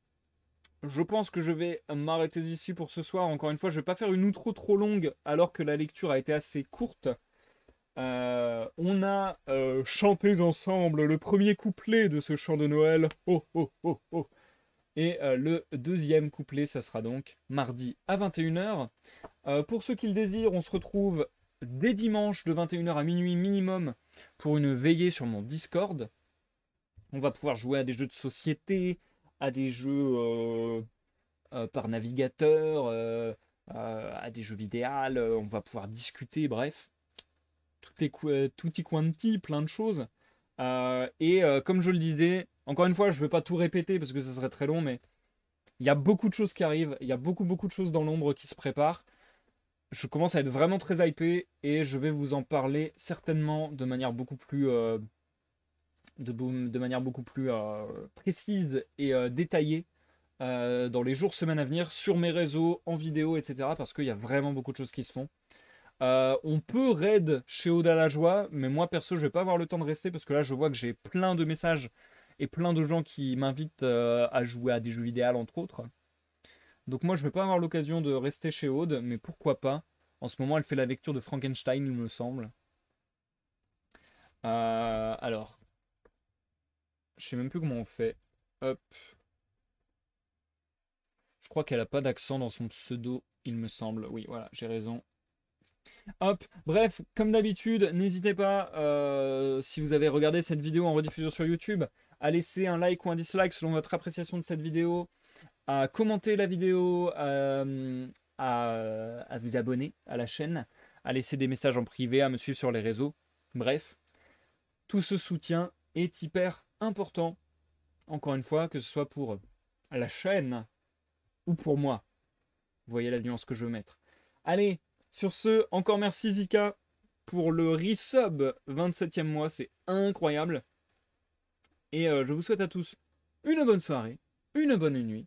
je pense que je vais m'arrêter ici pour ce soir. Encore une fois, je vais pas faire une outro trop longue alors que la lecture a été assez courte. On a chanté ensemble le premier couplet de ce chant de Noël. Oh, oh, oh, oh. Et le deuxième couplet, ça sera donc mardi à 21h. Pour ceux qui le désirent, on se retrouve dès dimanche de 21h à minuit minimum pour une veillée sur mon Discord. On va pouvoir jouer à des jeux de société, à des jeux par navigateur, à des jeux vidéo. On va pouvoir discuter, bref. Tutti quanti, plein de choses. Comme je le disais, encore une fois, je ne vais pas tout répéter parce que ça serait très long, mais il y a beaucoup de choses qui arrivent, il y a beaucoup de choses dans l'ombre qui se préparent. Je commence à être vraiment très hypé et je vais vous en parler certainement de manière beaucoup plus, précise et détaillée dans les jours, semaines à venir, sur mes réseaux, en vidéo, etc. Parce qu'il y a vraiment beaucoup de choses qui se font. On peut raid chez Oda la Joie, mais moi perso, je vais pas avoir le temps de rester parce que là, je vois que j'ai plein de messages et plein de gens qui m'invitent à jouer à des jeux vidéo, entre autres. Donc moi, je vais pas avoir l'occasion de rester chez Aude, mais pourquoi pas. En ce moment, elle fait la lecture de Frankenstein, il me semble. Alors, je sais même plus comment on fait. Hop. Je crois qu'elle a pas d'accent dans son pseudo, il me semble. Oui, voilà, j'ai raison. Hop, bref, comme d'habitude, n'hésitez pas, si vous avez regardé cette vidéo en rediffusion sur YouTube, à laisser un like ou un dislike selon votre appréciation de cette vidéo, à commenter la vidéo, à vous abonner à la chaîne, à laisser des messages en privé, à me suivre sur les réseaux. Bref, tout ce soutien est hyper important, encore une fois, que ce soit pour la chaîne ou pour moi. Vous voyez la nuance que je veux mettre. Allez, sur ce, encore merci Zika pour le resub 27e mois, c'est incroyable. Et je vous souhaite à tous une bonne soirée, une bonne nuit,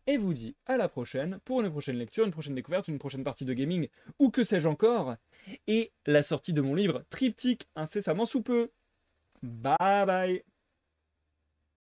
et vous dis à la prochaine pour une prochaine lecture, une prochaine découverte, une prochaine partie de gaming, ou que sais-je encore, et la sortie de mon livre Triptyque incessamment sous peu. Bye bye.